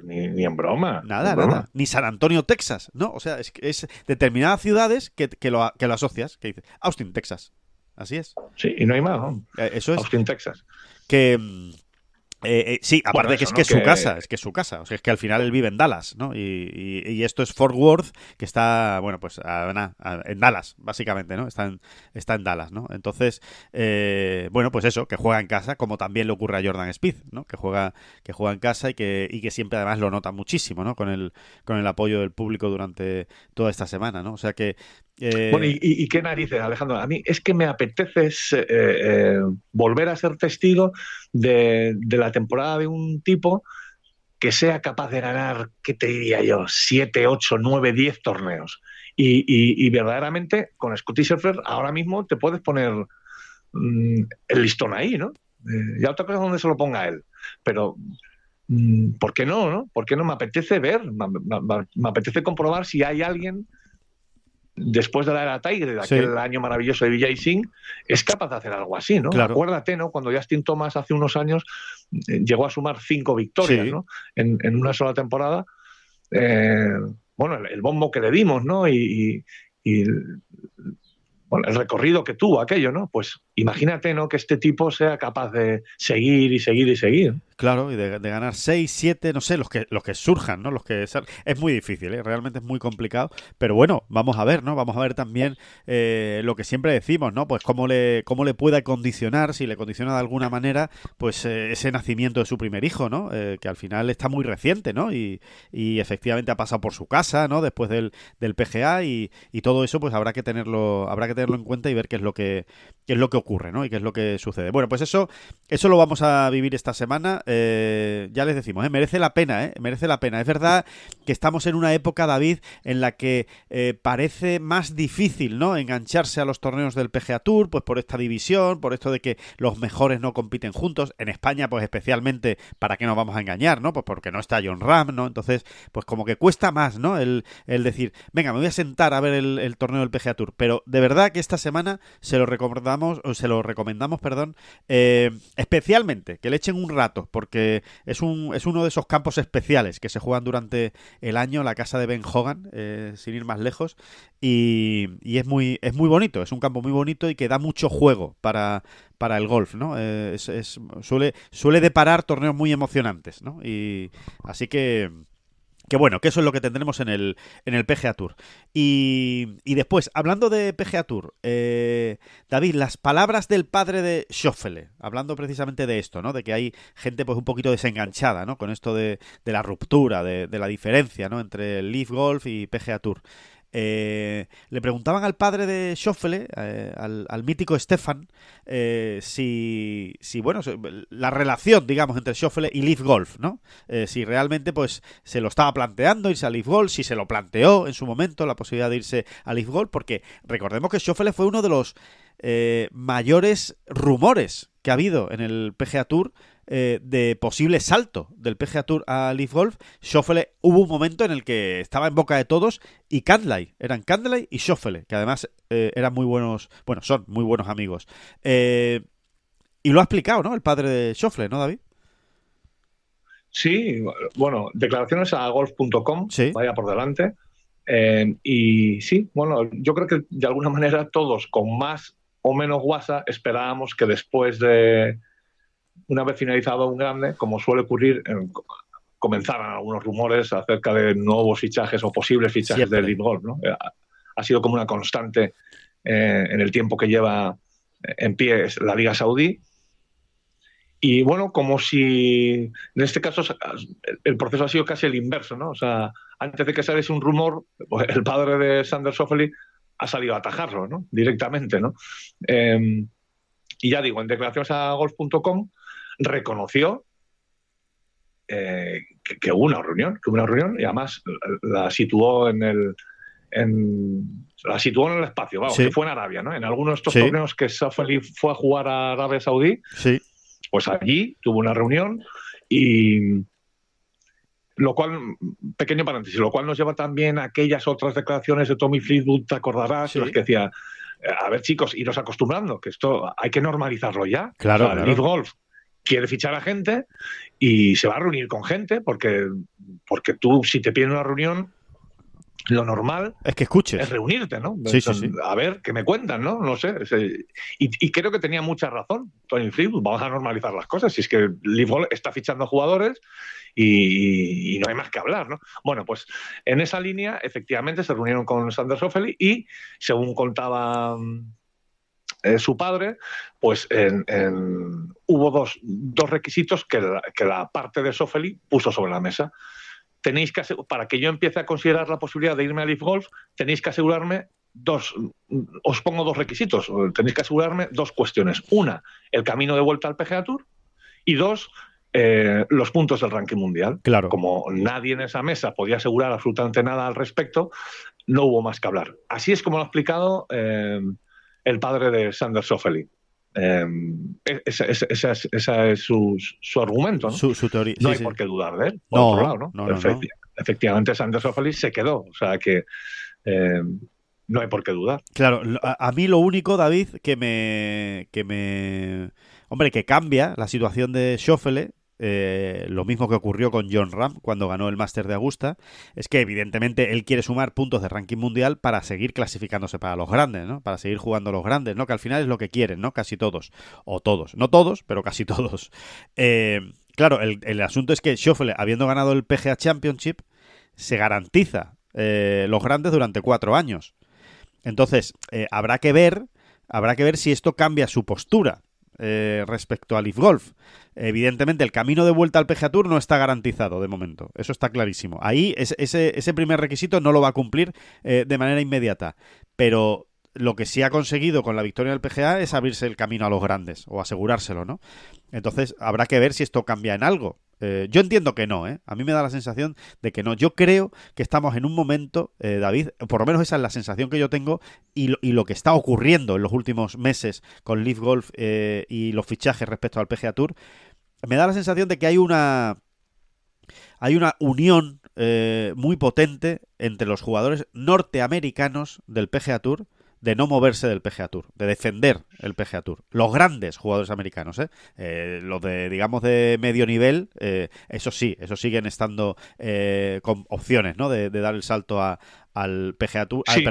S4: Ni en broma.
S2: Nada. Ni San Antonio, Texas. No, o sea, es determinadas ciudades que lo asocias. Que dices Austin, Texas. Así es.
S4: Sí, y no hay más.
S2: Eso es.
S4: Austin, Texas.
S2: Sí, aparte
S4: Bueno,
S2: de que
S4: eso,
S2: es que
S4: ¿no?
S2: es su casa, es que es su casa. O sea, es que al final él vive en Dallas, ¿no? Y esto es Fort Worth, que está, bueno, pues en Dallas, básicamente, ¿no? Está en Dallas, ¿no? Entonces, bueno, pues eso, que juega en casa, como también le ocurre a Jordan Spieth, ¿no? Que juega en casa y que siempre además lo nota muchísimo, ¿no? Con el apoyo del público durante toda esta semana, ¿no? O sea que...
S4: Bueno, y qué narices, Alejandro. A mí es que me apetece volver a ser testigo de la temporada de un tipo que sea capaz de ganar, ¿qué te diría yo? 7, 8, 9, 10 torneos. Y verdaderamente, con Scottie Scheffler, ahora mismo te puedes poner el listón ahí, ¿no? Ya otra cosa es donde se lo ponga él. Pero, ¿por qué no, no? ¿Por qué no? Me apetece ver, me apetece comprobar si hay alguien después de la era Tiger, de aquel
S2: Sí.
S4: año maravilloso de Vijay Singh, es capaz de hacer algo así, ¿no?
S2: Claro.
S4: Acuérdate, ¿no? Cuando Justin Thomas hace unos años llegó a sumar 5 victorias,
S2: Sí.
S4: ¿no? En una sola temporada. Bueno, el bombo que le dimos, ¿no? Y bueno, el recorrido que tuvo aquello, ¿no? Pues imagínate, ¿no? Que este tipo sea capaz de seguir y seguir y seguir.
S2: Claro, y de ganar 6, 7, no sé, los que surjan, ¿no? Es muy difícil, ¿eh? Realmente es muy complicado, pero bueno, vamos a ver, ¿no? Vamos a ver también lo que siempre decimos, ¿no? Pues cómo le puede condicionar, si le condiciona de alguna manera, pues ese nacimiento de su primer hijo, ¿no? Que al final está muy reciente, ¿no? Y efectivamente ha pasado por su casa, ¿no? Después del PGA y todo eso, pues habrá que tenerlo en cuenta y ver qué es lo que ocurre, ¿no? Y qué es lo que sucede. Bueno, pues eso lo vamos a vivir esta semana. Ya les decimos, merece la pena, merece la pena. Es verdad que estamos en una época, David, en la que parece más difícil, ¿no? Engancharse a los torneos del PGA Tour, pues por esta división, por esto de que los mejores no compiten juntos. En España, pues especialmente, ¿para qué nos vamos a engañar, no? Pues porque no está Jon Rahm, ¿no? Entonces, pues como que cuesta más, ¿no? El decir, venga, me voy a sentar a ver el torneo del PGA Tour. Pero de verdad que esta semana se lo recomendamos, especialmente que le echen un rato, porque es uno de esos campos especiales que se juegan durante el año, la casa de Ben Hogan, sin ir más lejos, y es muy bonito, es un campo muy bonito y que da mucho juego para el golf, ¿no? Suele deparar torneos muy emocionantes, ¿no? Y así que bueno, que eso es lo que tendremos en el PGA Tour. Y después, hablando de PGA Tour, David, las palabras del padre de Schauffele, hablando precisamente de esto, ¿no? De que hay gente pues un poquito desenganchada, ¿no? Con esto de la ruptura, de la diferencia, ¿no? Entre el Leaf Golf y PGA Tour. Le preguntaban al padre de Schauffele, al mítico Stefan, si bueno, la relación, digamos, entre Schauffele y Leaf Golf, ¿no? Si realmente pues se lo estaba planteando irse a Leaf Golf, si se lo planteó en su momento la posibilidad de irse a Leaf Golf, porque recordemos que Schauffele fue uno de los mayores rumores que ha habido en el PGA Tour de posible salto del PGA Tour a Leaf Golf. Schauffele, hubo un momento en el que estaba en boca de todos, y eran Cantlay y Schauffele, que además eran muy buenos, bueno, son muy buenos amigos. Y lo ha explicado, ¿no? El padre de Schauffele, ¿no, David?
S4: Sí, bueno, declaraciones a golf.com,
S2: Sí.
S4: vaya por delante. Y sí, bueno, yo creo que de alguna manera todos, con más o menos guasa, esperábamos que después de una vez finalizado un grande, como suele ocurrir, comenzaran algunos rumores acerca de nuevos fichajes o posibles fichajes de Leaf Golf, ¿no? Ha sido como una constante en el tiempo que lleva en pie la Liga Saudí. Y bueno, como si en este caso el proceso ha sido casi el inverso, ¿no? O sea, antes de que saliese un rumor, pues el padre de Xander Schauffele ha salido a atajarlo, ¿no? Directamente, ¿no? Y ya digo, en declaraciones a golf.com reconoció que hubo una reunión, y además la situó en el espacio, vamos, sí, que fue en Arabia, ¿no? En algunos de estos torneos que Schauffele fue a jugar a Arabia Saudí,
S2: sí,
S4: pues allí tuvo una reunión, y lo cual, pequeño paréntesis, lo cual nos lleva también a aquellas otras declaraciones de Tommy Fleetwood, te acordarás, las que decía, a ver, chicos, iros acostumbrando, que esto hay que normalizarlo ya.
S2: Claro,
S4: o sea, el Leaf Golf quiere fichar a gente y se va a reunir con gente, porque tú, si te piden una reunión, lo normal
S2: es que escuches.
S4: es reunirte, ¿no?
S2: Sí, sí, sí.
S4: A ver, ¿qué me cuentan, no? No sé. Y creo que tenía mucha razón Tony Fleetwood. Vamos a normalizar las cosas. Si es que Live Golf está fichando jugadores y no hay más que hablar, ¿no? Bueno, pues en esa línea, efectivamente, se reunieron con Sander Schauffele y, según contaba su padre, pues hubo dos requisitos que la parte de Schauffele puso sobre la mesa. Tenéis que, para que yo empiece a considerar la posibilidad de irme a Live Golf, tenéis que asegurarme os pongo dos requisitos, tenéis que asegurarme dos cuestiones. Una, el camino de vuelta al PGA Tour, y dos, los puntos del ranking mundial.
S2: Claro.
S4: Como nadie en esa mesa podía asegurar absolutamente nada al respecto, no hubo más que hablar. Así es como lo ha explicado el padre de Sander Schauffele. Esa es su argumento, ¿no?
S2: Su teoría.
S4: No
S2: Sí,
S4: hay
S2: sí.
S4: por qué dudar de él, por
S2: No,
S4: otro lado, ¿no?
S2: no.
S4: Efectivamente, Sander Schauffele se quedó, o sea que no hay por qué dudar.
S2: Claro, a mí lo único, David, hombre, que cambia la situación de Schauffele, lo mismo que ocurrió con Jon Rahm cuando ganó el Máster de Augusta, es que evidentemente él quiere sumar puntos de ranking mundial para seguir clasificándose para los grandes, ¿no? Para seguir jugando los grandes, ¿no? Que al final es lo que quieren, ¿no? Casi todos. O todos. No todos, pero casi todos. Claro, el asunto es que Schauffele, habiendo ganado el PGA Championship, se garantiza los grandes durante 4 años. Entonces, habrá que ver si esto cambia su postura respecto a Live Golf. Evidentemente, el camino de vuelta al PGA Tour no está garantizado de momento. Eso está clarísimo. Ahí ese primer requisito no lo va a cumplir de manera inmediata. Pero lo que sí ha conseguido con la victoria del PGA es abrirse el camino a los grandes, o asegurárselo, ¿no? Entonces, habrá que ver si esto cambia en algo. Yo entiendo que no, ¿eh? A mí me da la sensación de que no. Yo creo que estamos en un momento, David, por lo menos esa es la sensación que yo tengo y lo que está ocurriendo en los últimos meses con Live Golf y los fichajes respecto al PGA Tour, me da la sensación de que hay una unión muy potente entre los jugadores norteamericanos del PGA Tour, de no moverse del PGA Tour, de defender el PGA Tour. Los grandes jugadores americanos, los de, digamos, de medio nivel, eso siguen estando con opciones, ¿no? De dar el salto al PGA Tour.
S4: Sí,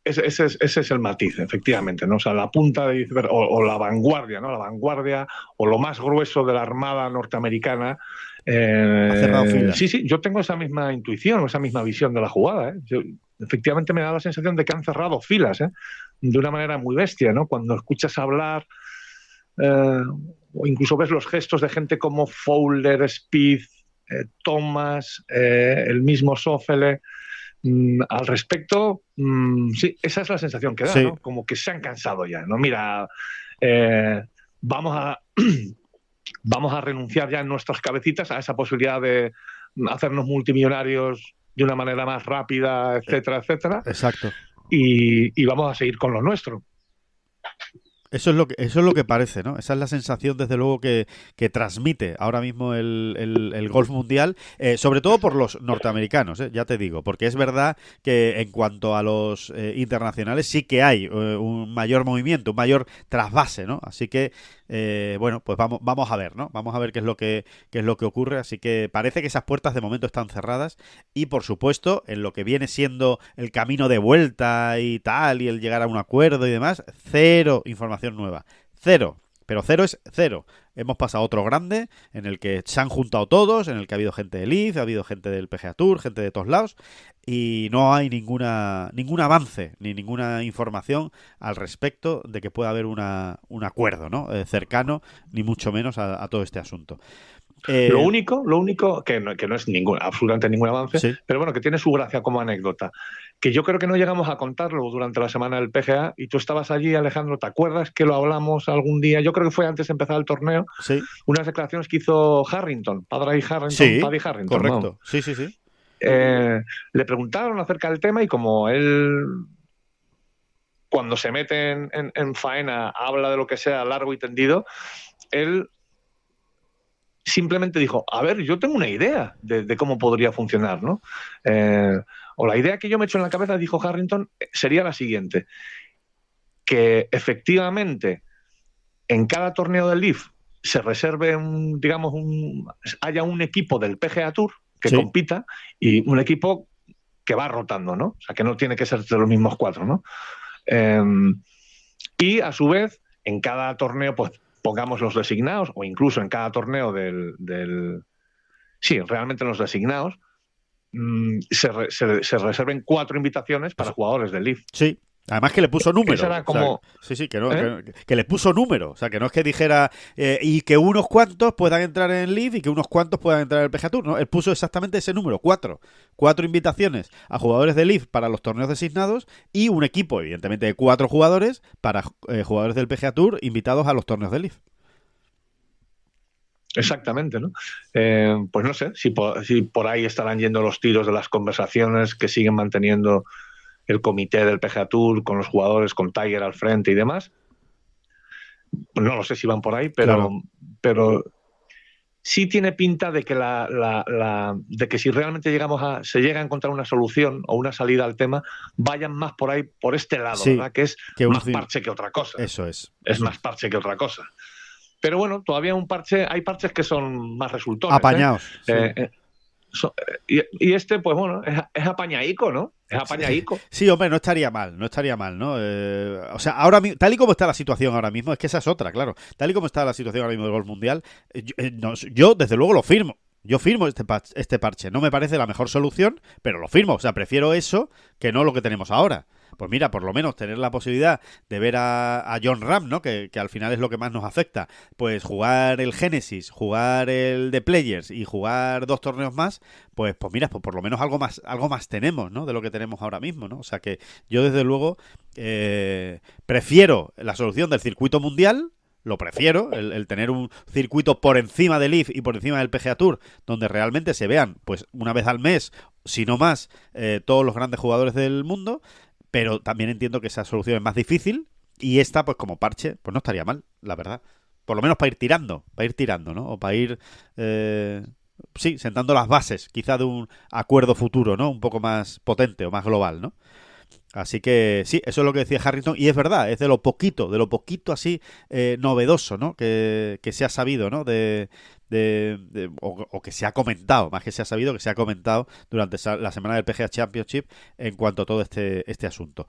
S4: ese es el matiz, efectivamente, ¿no? O sea, la punta de iceberg, o la vanguardia, ¿no? La vanguardia o lo más grueso de la Armada norteamericana.
S2: Ha cerrado filas.
S4: Sí, yo tengo esa misma intuición, esa misma visión de la jugada, efectivamente me da la sensación de que han cerrado filas, de una manera muy bestia, ¿no? Cuando escuchas hablar, o incluso ves los gestos de gente como Fowler, Spieth, Thomas, el mismo Schauffele, al respecto, sí, esa es la sensación que da,
S2: sí,
S4: ¿no? Como que se han cansado ya, ¿no? Mira, vamos a renunciar ya en nuestras cabecitas a esa posibilidad de hacernos multimillonarios de una manera más rápida, etcétera, etcétera.
S2: Exacto.
S4: Y vamos a seguir con lo nuestro.
S2: Eso es lo que parece, ¿no? Esa es la sensación, desde luego, que transmite ahora mismo el golf mundial, sobre todo por los norteamericanos, ya te digo, porque es verdad que en cuanto a los internacionales sí que hay un mayor movimiento, un mayor trasvase, ¿no? Así que bueno, pues vamos a ver, ¿no? Vamos a ver qué es lo que ocurre. Así que parece que esas puertas de momento están cerradas y, por supuesto, en lo que viene siendo el camino de vuelta y tal, y el llegar a un acuerdo y demás, cero información nueva. Cero. Pero cero es cero. Hemos pasado otro grande en el que se han juntado todos, en el que ha habido gente de Leaf, ha habido gente del PGA Tour, gente de todos lados, y no hay ningún avance ni ninguna información al respecto de que pueda haber un acuerdo, ¿no? Cercano, ni mucho menos a todo este asunto.
S4: Lo único que no es absolutamente ningún avance,
S2: sí,
S4: pero bueno, que tiene su gracia como anécdota, que yo creo que no llegamos a contarlo durante la semana del PGA, y tú estabas allí, Alejandro, ¿te acuerdas que lo hablamos algún día? Yo creo que fue antes de empezar el torneo,
S2: sí,
S4: unas declaraciones que hizo Harrington, Paddy Harrington,
S2: sí,
S4: Harrington,
S2: correcto,
S4: ¿no?
S2: sí.
S4: Le preguntaron acerca del tema y como él, cuando se mete en faena, habla de lo que sea largo y tendido, él simplemente dijo, a ver, yo tengo una idea de cómo podría funcionar, ¿no? O la idea que yo me echo en la cabeza, dijo Harrington, sería la siguiente: que efectivamente en cada torneo del Leaf se reserve haya un equipo del PGA Tour que
S2: sí,
S4: compita, y un equipo que va rotando, ¿no? O sea, que no tiene que ser de los mismos 4, ¿no? Y a su vez, en cada torneo, pues pongamos los designados, o incluso en cada torneo sí, realmente los designados, se reserven 4 invitaciones para jugadores del Leaf.
S2: Sí. Además que le puso número.
S4: Será como...
S2: Sí, que, no, que le puso número. O sea, que no es que dijera y que unos cuantos puedan entrar en el Leaf y que unos cuantos puedan entrar en el PGA Tour. No, él puso exactamente ese número, 4. 4 invitaciones a jugadores del Leaf para los torneos designados y un equipo, evidentemente, de 4 jugadores para jugadores del PGA Tour invitados a los torneos del Leaf.
S4: Exactamente, ¿no? Pues no sé si por ahí estarán yendo los tiros de las conversaciones que siguen manteniendo el comité del PGA Tour con los jugadores, con Tiger al frente y demás. Pues no lo sé si van por ahí, pero sí tiene pinta de que de que si realmente se llega a encontrar una solución o una salida al tema, vayan más por ahí, por este lado,
S2: sí,
S4: ¿verdad? Que es más parche que otra cosa.
S2: Eso es.
S4: Es más parche que otra cosa. Pero bueno, todavía hay parches que son más resultones.
S2: Apañados. Sí.
S4: Y este, pues bueno, es apañaico, ¿no? Es apañaico.
S2: Sí, hombre, no estaría mal, ¿no? O sea, ahora mismo, tal y como está la situación ahora mismo, es que esa es otra, claro. Tal y como está la situación ahora mismo del golf mundial, yo desde luego lo firmo. Yo firmo este parche. No me parece la mejor solución, pero lo firmo. O sea, prefiero eso que no lo que tenemos ahora. Pues mira, por lo menos tener la posibilidad de ver a Jon Rahm, ¿no? Que al final es lo que más nos afecta. Pues jugar el Genesis, jugar el The Players y jugar 2 torneos más, pues mira, pues por lo menos algo más tenemos, ¿no? De lo que tenemos ahora mismo, ¿no? O sea que yo desde luego prefiero la solución del circuito mundial. Lo prefiero, el tener un circuito por encima del Leaf y por encima del PGA Tour, donde realmente se vean, pues una vez al mes, si no más, todos los grandes jugadores del mundo, pero también entiendo que esa solución es más difícil y esta, pues como parche, pues no estaría mal, la verdad. Por lo menos para ir tirando, ¿no? O para ir, sentando las bases, quizá de un acuerdo futuro, ¿no? Un poco más potente o más global, ¿no? Así que sí, eso es lo que decía Harrington y es verdad, es de lo poquito así novedoso, ¿no? Que se ha sabido, ¿no? O que se ha comentado, más que se ha sabido, que se ha comentado durante la semana del PGA Championship en cuanto a todo este asunto.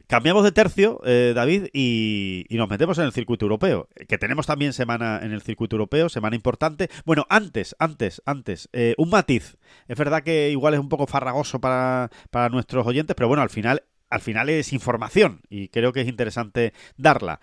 S2: Cambiamos de tercio, David, y nos metemos en el circuito europeo, que tenemos también semana en el circuito europeo, semana importante. Bueno, antes, un matiz. Es verdad que igual es un poco farragoso para nuestros oyentes, pero bueno, al final es información y creo que es interesante darla.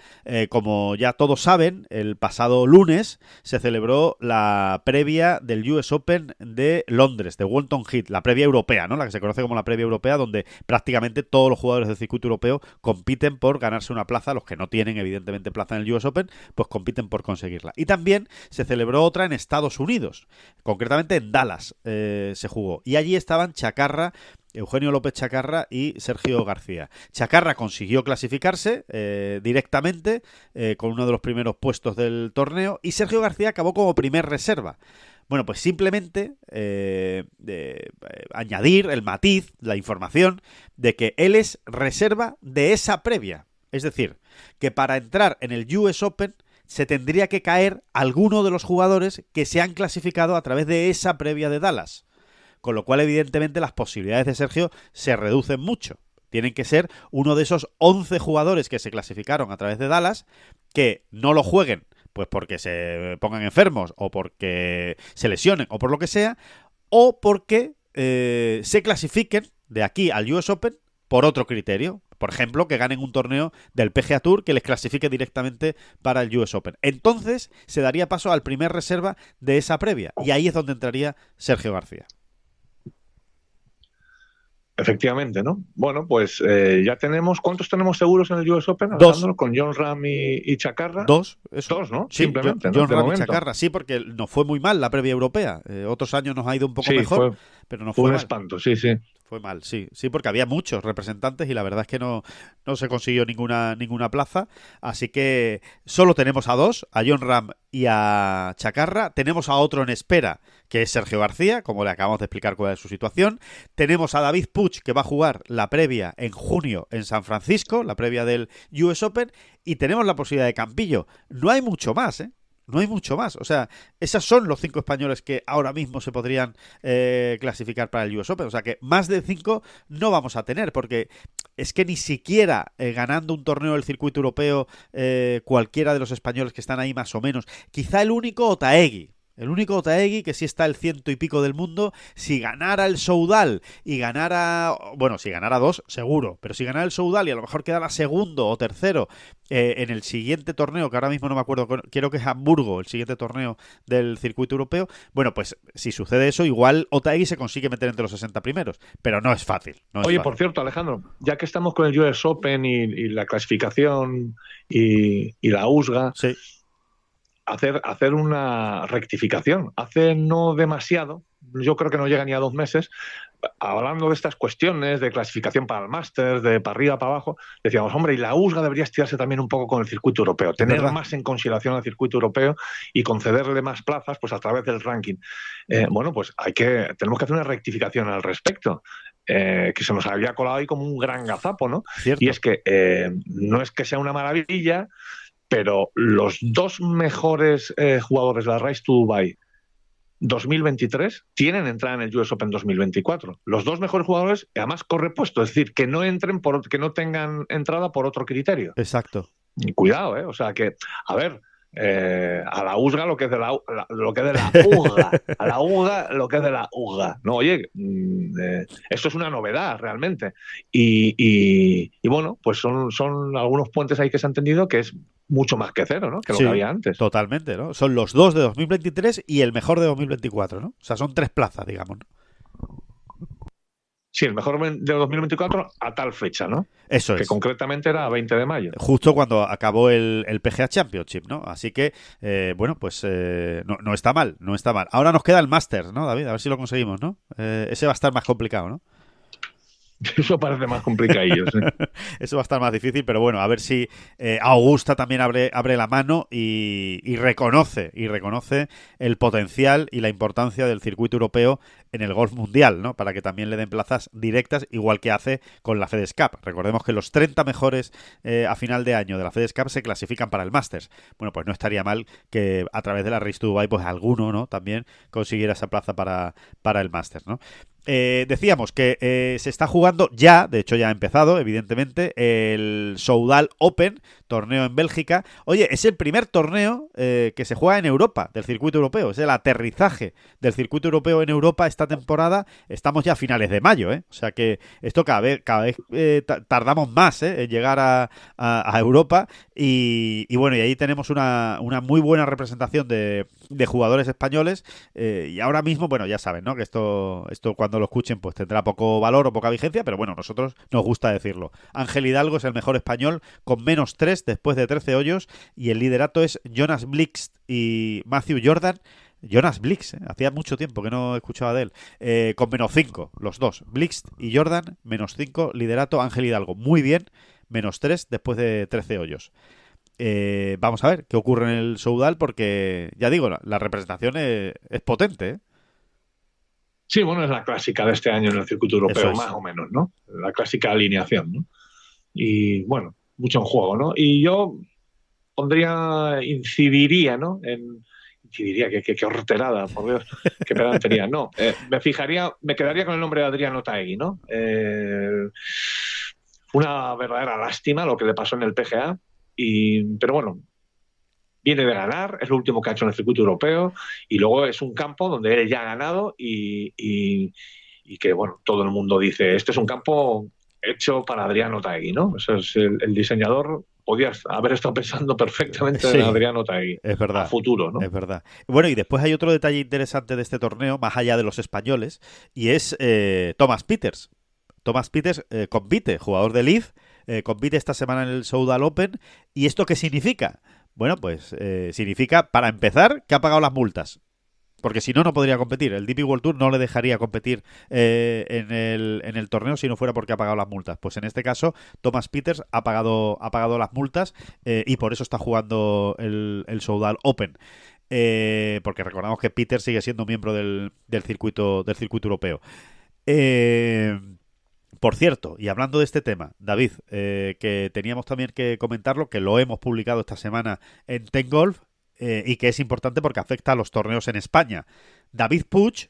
S2: Como ya todos saben, el pasado lunes se celebró la previa del US Open de Londres, de Walton Heath, la previa europea, ¿no? La que se conoce como la previa europea, donde prácticamente todos los jugadores del circuito europeo compiten por ganarse una plaza. Los que no tienen, evidentemente, plaza en el US Open, pues compiten por conseguirla. Y también se celebró otra en Estados Unidos, concretamente en Dallas se jugó. Y allí estaban Chacarra, Eugenio López Chacarra y Sergio García. Chacarra consiguió clasificarse directamente con uno de los primeros puestos del torneo y Sergio García acabó como primer reserva. Bueno, pues simplemente añadir el matiz, la información de que él es reserva de esa previa. Es decir, que para entrar en el US Open se tendría que caer alguno de los jugadores que se han clasificado a través de esa previa de Dallas. Con lo cual, evidentemente, las posibilidades de Sergio se reducen mucho. Tienen que ser uno de esos 11 jugadores que se clasificaron a través de Dallas que no lo jueguen, pues porque se pongan enfermos o porque se lesionen o por lo que sea, o porque se clasifiquen de aquí al US Open por otro criterio. Por ejemplo, que ganen un torneo del PGA Tour que les clasifique directamente para el US Open. Entonces, se daría paso al primer reserva de esa previa. Y ahí es donde entraría Sergio García.
S4: Efectivamente, ¿no? Bueno, pues ya tenemos... ¿Cuántos tenemos seguros en el US Open?
S2: 2.
S4: Con Jon Rahm y Chacarra.
S2: 2. Eso.
S4: 2, ¿no?
S2: Sí,
S4: simplemente,
S2: Jon
S4: ¿no?
S2: Rahm y Chacarra, sí, porque nos fue muy mal la previa europea. Otros años nos ha ido un poco mejor, pero no fue
S4: un
S2: mal.
S4: Espanto, sí.
S2: Fue mal, sí, porque había muchos representantes y la verdad es que no se consiguió ninguna plaza, así que solo tenemos a 2, a Jon Rahm y a Chacarra. Tenemos a otro en espera, que es Sergio García, como le acabamos de explicar cuál es su situación. Tenemos a David Puig, que va a jugar la previa en junio en San Francisco, la previa del US Open, y tenemos la posibilidad de Campillo. No hay mucho más, ¿eh? No hay mucho más. O sea, esos son los 5 españoles que ahora mismo se podrían clasificar para el US Open. O sea que más de 5 no vamos a tener, porque es que ni siquiera ganando un torneo del circuito europeo cualquiera de los españoles que están ahí más o menos. Quizá el único Otaegui. El único Otaegui, que sí está el 100 y pico del mundo, si ganara el Soudal y ganara, bueno, si ganara 2, seguro, pero si ganara el Soudal y a lo mejor quedara segundo o tercero en el siguiente torneo, que ahora mismo no me acuerdo, creo que es Hamburgo, el siguiente torneo del circuito europeo, bueno, pues si sucede eso, igual Otaegui se consigue meter entre los 60 primeros, pero no es fácil. No es
S4: Oye,
S2: fácil.
S4: por cierto, Alejandro, ya que estamos con el US Open y la clasificación y la USGA,
S2: Sí.
S4: hacer una rectificación. Hace no demasiado, yo creo que no llega ni a 2 meses, hablando de estas cuestiones de clasificación para el Masters, de para arriba, para abajo, decíamos, hombre, y la USGA debería estirarse también un poco con el circuito europeo, tener más en consideración al circuito europeo y concederle más plazas pues a través del ranking. Bueno, pues tenemos que hacer una rectificación al respecto. Que se nos había colado ahí como un gran gazapo, ¿no?
S2: Cierto.
S4: Y es que no es que sea una maravilla, pero los 2 mejores jugadores de la Rise to Dubai 2023 tienen entrada en el US Open 2024. Los 2 mejores jugadores, además corre puesto, es decir, que no entren que no tengan entrada por otro criterio.
S2: Exacto.
S4: Y cuidado, o sea que, a ver, a la USGA lo que es de la UGA, a la UGA lo que es de la UGA. No, oye, esto es una novedad realmente. Y bueno, pues son algunos puentes ahí que se han tendido que es mucho más que cero, ¿no? Que lo que había antes.
S2: Totalmente, ¿no? Son los 2 de 2023 y el mejor de 2024, ¿no? O sea, son 3 plazas, digamos, ¿no?
S4: Sí, el mejor de 2024 a tal fecha, ¿no?
S2: Eso
S4: que
S2: es.
S4: Concretamente era 20 de mayo.
S2: Justo cuando acabó el PGA Championship, ¿no? Así que, bueno, pues no está mal, no está mal. Ahora nos queda el Masters, ¿no, David? A ver si lo conseguimos, ¿no? Ese va a estar más complicado, ¿no?
S4: Eso parece más complicadillo, sí.
S2: Eso va a estar más difícil, pero bueno, a ver si Augusta también abre la mano y reconoce el potencial y la importancia del circuito europeo en el golf mundial, ¿no? Para que también le den plazas directas, igual que hace con la FedEx Cup. Recordemos que los 30 mejores a final de año de la FedEx Cup se clasifican para el Masters. Bueno, pues no estaría mal que a través de la Race to Dubai, pues alguno, ¿no? También consiguiera esa plaza para el Masters, ¿no? Decíamos que se está jugando ya, de hecho ya ha empezado, evidentemente, el Soudal Open, torneo en Bélgica. Oye, es el primer torneo que se juega en Europa, del circuito europeo. Es el aterrizaje del circuito europeo en Europa esta temporada. Estamos ya a finales de mayo, ¿eh? O sea que esto cada vez tardamos más en llegar a Europa. Y bueno, y ahí tenemos una muy buena representación de jugadores españoles. Y ahora mismo, bueno, ya saben, ¿no? Que esto cuando lo escuchen pues tendrá poco valor o poca vigencia, pero bueno, nosotros nos gusta decirlo. Ángel Hidalgo es el mejor español con -3 después de 13 hoyos y el liderato es Jonas Blixt y Matthew Jordan. Jonas Blixt, hacía mucho tiempo que no escuchaba de él, con -5 los dos, Blixt y Jordan, -5 liderato, Ángel Hidalgo muy bien, -3 después de 13 hoyos. Vamos a ver qué ocurre en el Soudal porque, ya digo, la representación es potente, ¿eh?
S4: Sí, bueno, es la clásica de este año en el circuito europeo,
S2: es.
S4: más o menos, ¿no? La clásica alineación, ¿no? Y bueno, mucho en juego, ¿no? Y yo incidiría, ¿no? Incidiría, qué horterada, por Dios, qué pedantería. No, me quedaría con el nombre de Adrián Otaegui, ¿no? Una verdadera lástima lo que le pasó en el PGA, pero bueno, viene de ganar, es lo último que ha hecho en el circuito europeo y luego es un campo donde él ya ha ganado y que, bueno, todo el mundo dice, este es un campo hecho para Adrián Otaegui, ¿no? Eso es el diseñador podía haber estado pensando perfectamente en Adrián Otaegui.
S2: Es verdad.
S4: A futuro, ¿no?
S2: Es verdad. Bueno, y después hay otro detalle interesante de este torneo, más allá de los españoles, y es Thomas Pieters. Thomas Pieters compite, jugador de Leaf, compite esta semana en el Soudal Open. ¿Y esto qué significa? Bueno, pues significa, para empezar, que ha pagado las multas. Porque si no, no podría competir. El DP World Tour no le dejaría competir en el torneo si no fuera porque ha pagado las multas. Pues en este caso, Thomas Pieters ha pagado las multas y por eso está jugando el Soudal Open. Porque recordamos que Pieters sigue siendo miembro del circuito europeo. Por cierto, y hablando de este tema, David, que teníamos también que comentarlo, que lo hemos publicado esta semana en Ten Golf, y que es importante porque afecta a los torneos en España. David Puig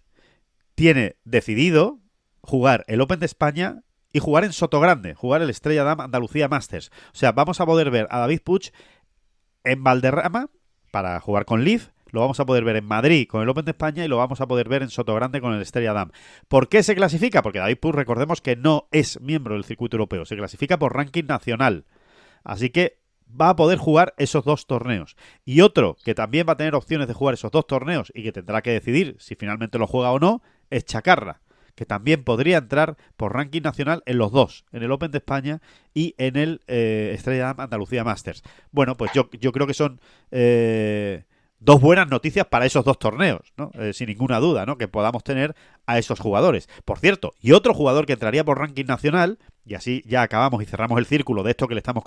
S2: tiene decidido jugar el Open de España y jugar en Sotogrande, jugar el Estrella Damm Andalucía Masters. O sea, vamos a poder ver a David Puig en Valderrama para jugar con Leaf, lo vamos a poder ver en Madrid con el Open de España y lo vamos a poder ver en Sotogrande con el Estrella Damm. ¿Por qué se clasifica? Porque David Puig, recordemos que no es miembro del circuito europeo, se clasifica por ranking nacional. Así que va a poder jugar esos 2 torneos. Y otro que también va a tener opciones de jugar esos 2 torneos y que tendrá que decidir si finalmente lo juega o no, es Chacarra, que también podría entrar por ranking nacional en los 2, en el Open de España y en el Estrella Damm Andalucía Masters. Bueno, pues yo creo que son 2 buenas noticias para esos 2 torneos, ¿no? Sin ninguna duda, ¿no? Que podamos tener a esos jugadores. Por cierto, y otro jugador que entraría por ranking nacional, y así ya acabamos y cerramos el círculo de esto que le estamos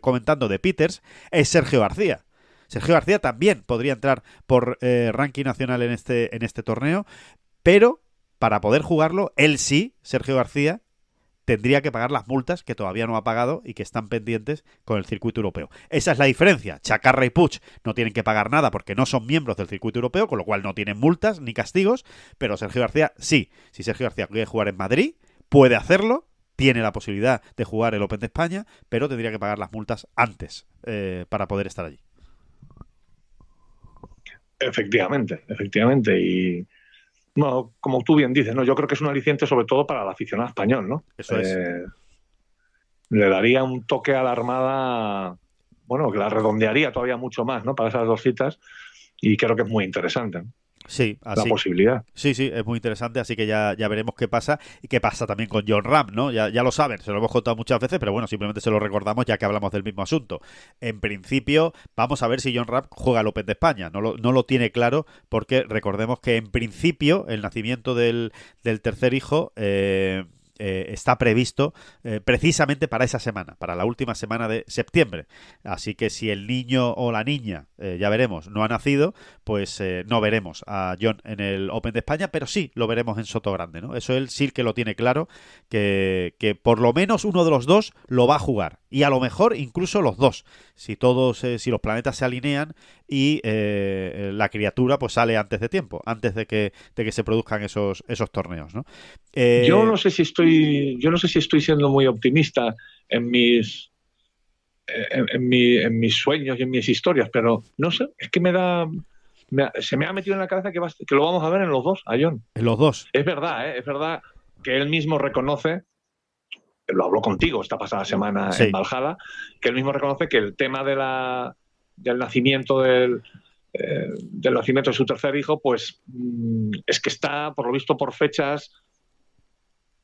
S2: comentando de Peters, es Sergio García. Sergio García también podría entrar por ranking nacional en este torneo, pero para poder jugarlo, él sí, Sergio García, tendría que pagar las multas que todavía no ha pagado y que están pendientes con el circuito europeo. Esa es la diferencia. Chacarra y Puig no tienen que pagar nada porque no son miembros del circuito europeo, con lo cual no tienen multas ni castigos, pero Sergio García sí. Si Sergio García quiere jugar en Madrid, puede hacerlo, tiene la posibilidad de jugar el Open de España, pero tendría que pagar las multas antes para poder estar allí.
S4: Efectivamente. Y no, como tú bien dices, ¿no? Yo creo que es un aliciente sobre todo para el aficionado español, ¿no?
S2: Eso es.
S4: Le daría un toque a la Armada, bueno, que la redondearía todavía mucho más, ¿no? Para esas 2 citas, y creo que es muy interesante, ¿no?
S2: Sí, así,
S4: la posibilidad.
S2: Sí, es muy interesante, así que ya veremos qué pasa y qué pasa también con Jon Rahm, ¿no? Ya lo saben, se lo hemos contado muchas veces, pero bueno, simplemente se lo recordamos ya que hablamos del mismo asunto. En principio, vamos a ver si Jon Rahm juega el Open de España. No lo tiene claro porque recordemos que en principio el nacimiento del tercer hijo está previsto precisamente para esa semana, para la última semana de septiembre. Así que si el niño o la niña, ya veremos, no ha nacido, pues no veremos a Jon en el Open de España, pero sí lo veremos en Sotogrande, ¿no? Eso él sí que lo tiene claro, que por lo menos uno de los 2 lo va a jugar. Y a lo mejor incluso los 2, si los planetas se alinean y la criatura pues sale antes de tiempo, antes de que se produzcan esos torneos, ¿no?
S4: Yo no sé si estoy siendo muy optimista en mis sueños y en mis historias, pero no sé, es que se me ha metido en la cabeza que lo vamos a ver en los 2, a Jon.
S2: En los 2.
S4: Es verdad que él mismo reconoce, lo habló contigo esta pasada semana en Valhalla, que él mismo reconoce que el tema del nacimiento del nacimiento de su tercer hijo, pues es que está, por lo visto, por fechas,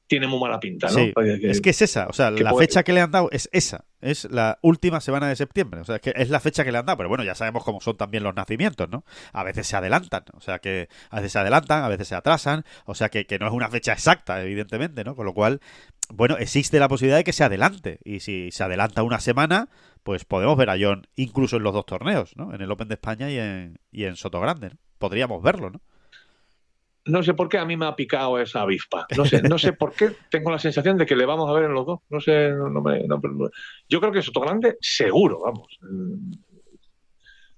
S4: tiene muy mala pinta, ¿no?
S2: Sí, es que es esa, o sea, la fecha que le han dado es esa, es la última semana de septiembre, o sea, es que es la fecha que le han dado, pero bueno, ya sabemos cómo son también los nacimientos, ¿no? A veces se adelantan, o sea, que a veces se adelantan, a veces se atrasan, o sea, que no es una fecha exacta, evidentemente, ¿no? Con lo cual, bueno, existe la posibilidad de que se adelante, y si se adelanta una semana, pues podemos ver a Jon incluso en los 2 torneos, ¿no? En el Open de España y en Sotogrande, ¿no? Podríamos verlo, ¿no?
S4: No sé por qué a mí me ha picado esa avispa. No sé por qué tengo la sensación de que le vamos a ver en los 2. No sé, yo creo que Sotogrande seguro, vamos.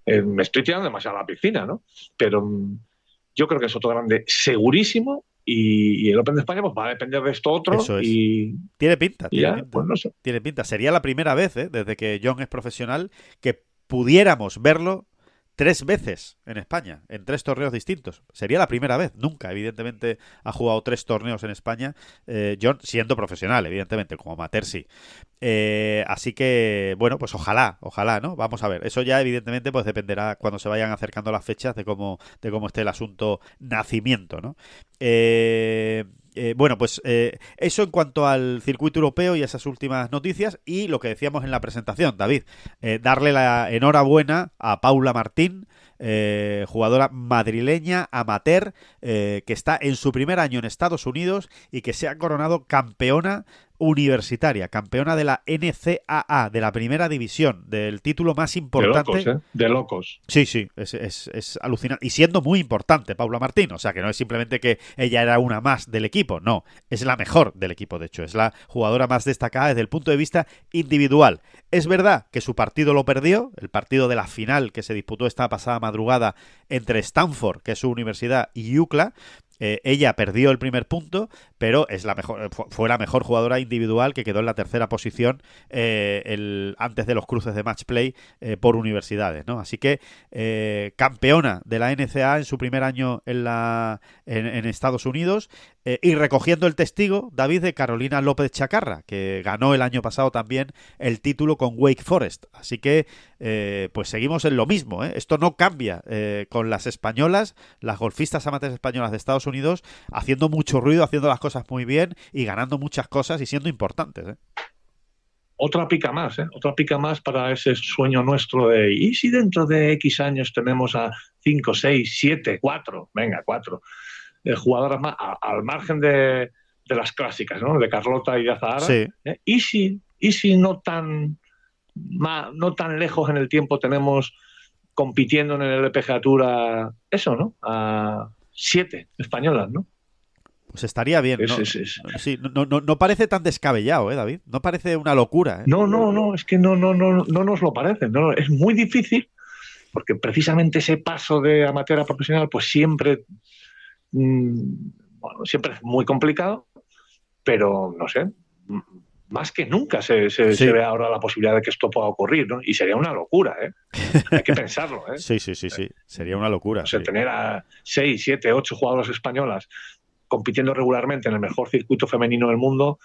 S4: Me estoy tirando demasiado a la piscina, ¿no? Pero yo creo que Sotogrande segurísimo y el Open de España pues va a depender de esto otro.
S2: Eso es.
S4: Y
S2: tiene pinta.
S4: Pues no sé.
S2: Tiene pinta. Sería la primera vez, desde que Jon es profesional, que pudiéramos verlo 3 veces en España, en 3 torneos distintos. Sería la primera vez. Nunca, evidentemente, ha jugado 3 torneos en España, Jon siendo profesional, evidentemente, como amateur sí. Así que, bueno, pues ojalá, ¿no? Vamos a ver. Eso ya, evidentemente, pues dependerá cuando se vayan acercando las fechas de cómo esté el asunto nacimiento, ¿no? Bueno, pues eso en cuanto al circuito europeo y esas últimas noticias, y lo que decíamos en la presentación, David, darle la enhorabuena a Paula Martín, jugadora madrileña, amateur, que está en su primer año en Estados Unidos y que se ha coronado campeona Universitaria, campeona de la NCAA, de la primera división, del título más importante.
S4: De locos, ¿eh? De locos.
S2: Sí, es alucinante. Y siendo muy importante Paula Martín, o sea que no es simplemente que ella era una más del equipo, no, es la mejor del equipo, de hecho, es la jugadora más destacada desde el punto de vista individual. Es verdad que su partido lo perdió, el partido de la final que se disputó esta pasada madrugada entre Stanford, que es su universidad, y UCLA. Ella perdió el primer punto, pero fue la mejor jugadora individual, que quedó en la tercera posición antes de los cruces de match play por universidades, ¿no? Así que campeona de la NCAA en su primer año en Estados Unidos, y recogiendo el testigo, David, de Carolina López Chacarra, que ganó el año pasado también el título con Wake Forest. Así que pues seguimos en lo mismo, ¿eh? Esto no cambia con las españolas, las golfistas amateurs españolas de Estados Unidos, haciendo mucho ruido, haciendo las cosas muy bien y ganando muchas cosas y siendo importantes, ¿eh?
S4: Otra pica más, ¿eh? Otra pica más para ese sueño nuestro de ¿y si dentro de X años tenemos a 5, 6, 7, 4? Venga, 4 jugadoras más, al margen de las clásicas, ¿no? De Carlota y de Azahara.
S2: Sí.
S4: ¿Y si no tan lejos en el tiempo tenemos compitiendo en el LPGA Tour eso, ¿no? A 7 españolas, ¿no?
S2: Pues estaría bien, ¿no? Sí, no parece tan descabellado, David. No parece una locura, ¿eh?
S4: No, es que no nos lo parece. No, es muy difícil, porque precisamente ese paso de amateur a profesional, pues siempre es muy complicado, pero no sé, más que nunca se ve ahora la posibilidad de que esto pueda ocurrir, ¿no? Y sería una locura, ¿eh? Hay que pensarlo, ¿eh?
S2: Sí, sería una locura.
S4: O sea, tener a 6, 7, 8 jugadoras españolas compitiendo regularmente en el mejor circuito femenino del mundo,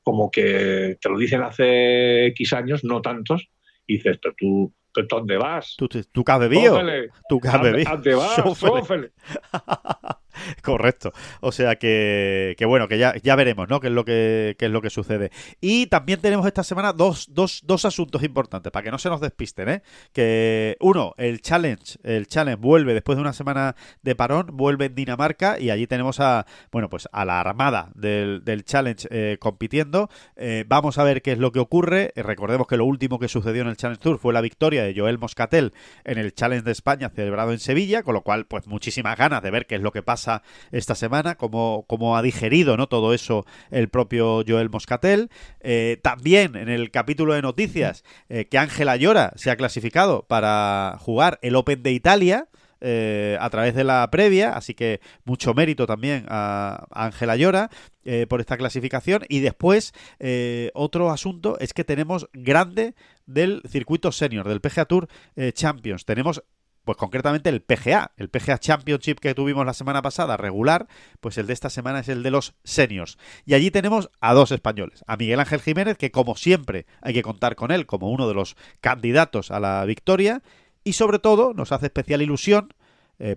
S4: como que te lo dicen hace X años, no tantos, y dices, pero tú ¿dónde vas?
S2: ¿Tú qué has bebido? ¿Tú qué has bebido?
S4: ¿Dónde vas? Sófele.
S2: Correcto. O sea que bueno, que ya veremos, ¿no? Qué es lo que sucede. Y también tenemos esta semana dos asuntos importantes, para que no se nos despisten, ¿eh? Que uno, el challenge vuelve después de una semana de parón, vuelve en Dinamarca, y allí tenemos a la armada del challenge compitiendo. Vamos a ver qué es lo que ocurre. Recordemos que lo último que sucedió en el Challenge Tour fue la victoria de Joel Moscatel en el Challenge de España celebrado en Sevilla, con lo cual pues muchísimas ganas de ver qué es lo que pasa esta semana, cómo ha digerido, ¿no?, todo eso el propio Joel Moscatel. También en el capítulo de noticias, que Ángela Llora se ha clasificado para jugar el Open de Italia a través de la previa, así que mucho mérito también a Ángela Llora por esta clasificación. Y después otro asunto es que tenemos grande del circuito senior, del PGA Tour Champions. Tenemos pues concretamente el PGA Championship que tuvimos la semana pasada, regular, pues el de esta semana es el de los seniors. Y allí tenemos a 2 españoles, a Miguel Ángel Jiménez, que como siempre hay que contar con él como uno de los candidatos a la victoria, y sobre todo nos hace especial ilusión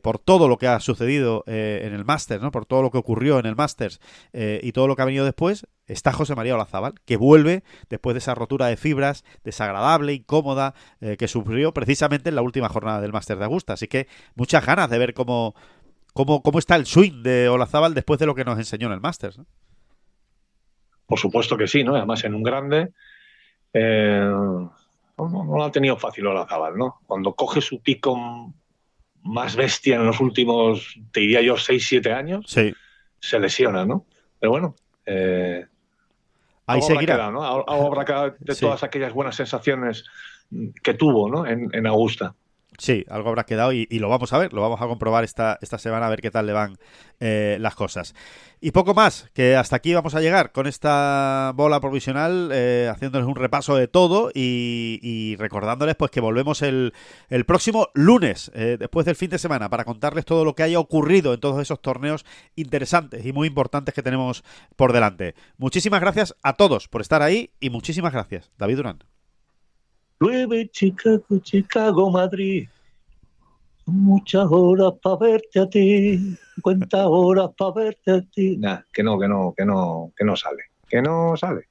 S2: por todo lo que ha sucedido en el Masters, ¿no? Por todo lo que ocurrió en el Masters y todo lo que ha venido después, está José María Olazábal, que vuelve después de esa rotura de fibras desagradable, incómoda, que sufrió precisamente en la última jornada del Masters de Augusta. Así que muchas ganas de ver cómo está el swing de Olazábal después de lo que nos enseñó en el Masters, ¿no?
S4: Por supuesto que sí, ¿no? Además en un grande no lo ha tenido fácil Olazábal, ¿no? Cuando coge su pico más bestia en los últimos, te diría yo, 6-7 años,
S2: sí,
S4: se lesiona, ¿no? Pero bueno,
S2: ahí seguirá,
S4: quedado, ¿no? Algo habrá quedado de todas aquellas buenas sensaciones que tuvo, ¿no? En Augusta.
S2: Sí, algo habrá quedado y lo vamos a ver, lo vamos a comprobar esta semana, a ver qué tal le van las cosas. Y poco más, que hasta aquí vamos a llegar con esta bola provisional, haciéndoles un repaso de todo y recordándoles pues que volvemos el próximo lunes, después del fin de semana, para contarles todo lo que haya ocurrido en todos esos torneos interesantes y muy importantes que tenemos por delante. Muchísimas gracias a todos por estar ahí y muchísimas gracias, David Durán.
S4: Llueve Chicago, Madrid. Muchas horas para verte a ti. Cuántas horas para verte a ti. Nah, que no sale. Que no sale.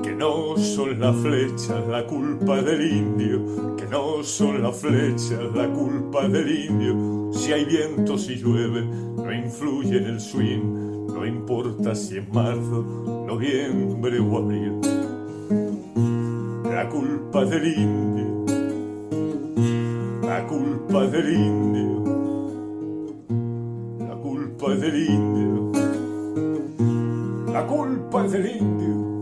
S3: Que no son las flechas la culpa del indio. Que no son las flechas la culpa del indio. Si hay viento, si llueve, no influye en el swing. No no importa si es marzo, noviembre o abril. La culpa del indio, la culpa del indio, la culpa del indio, la culpa del indio.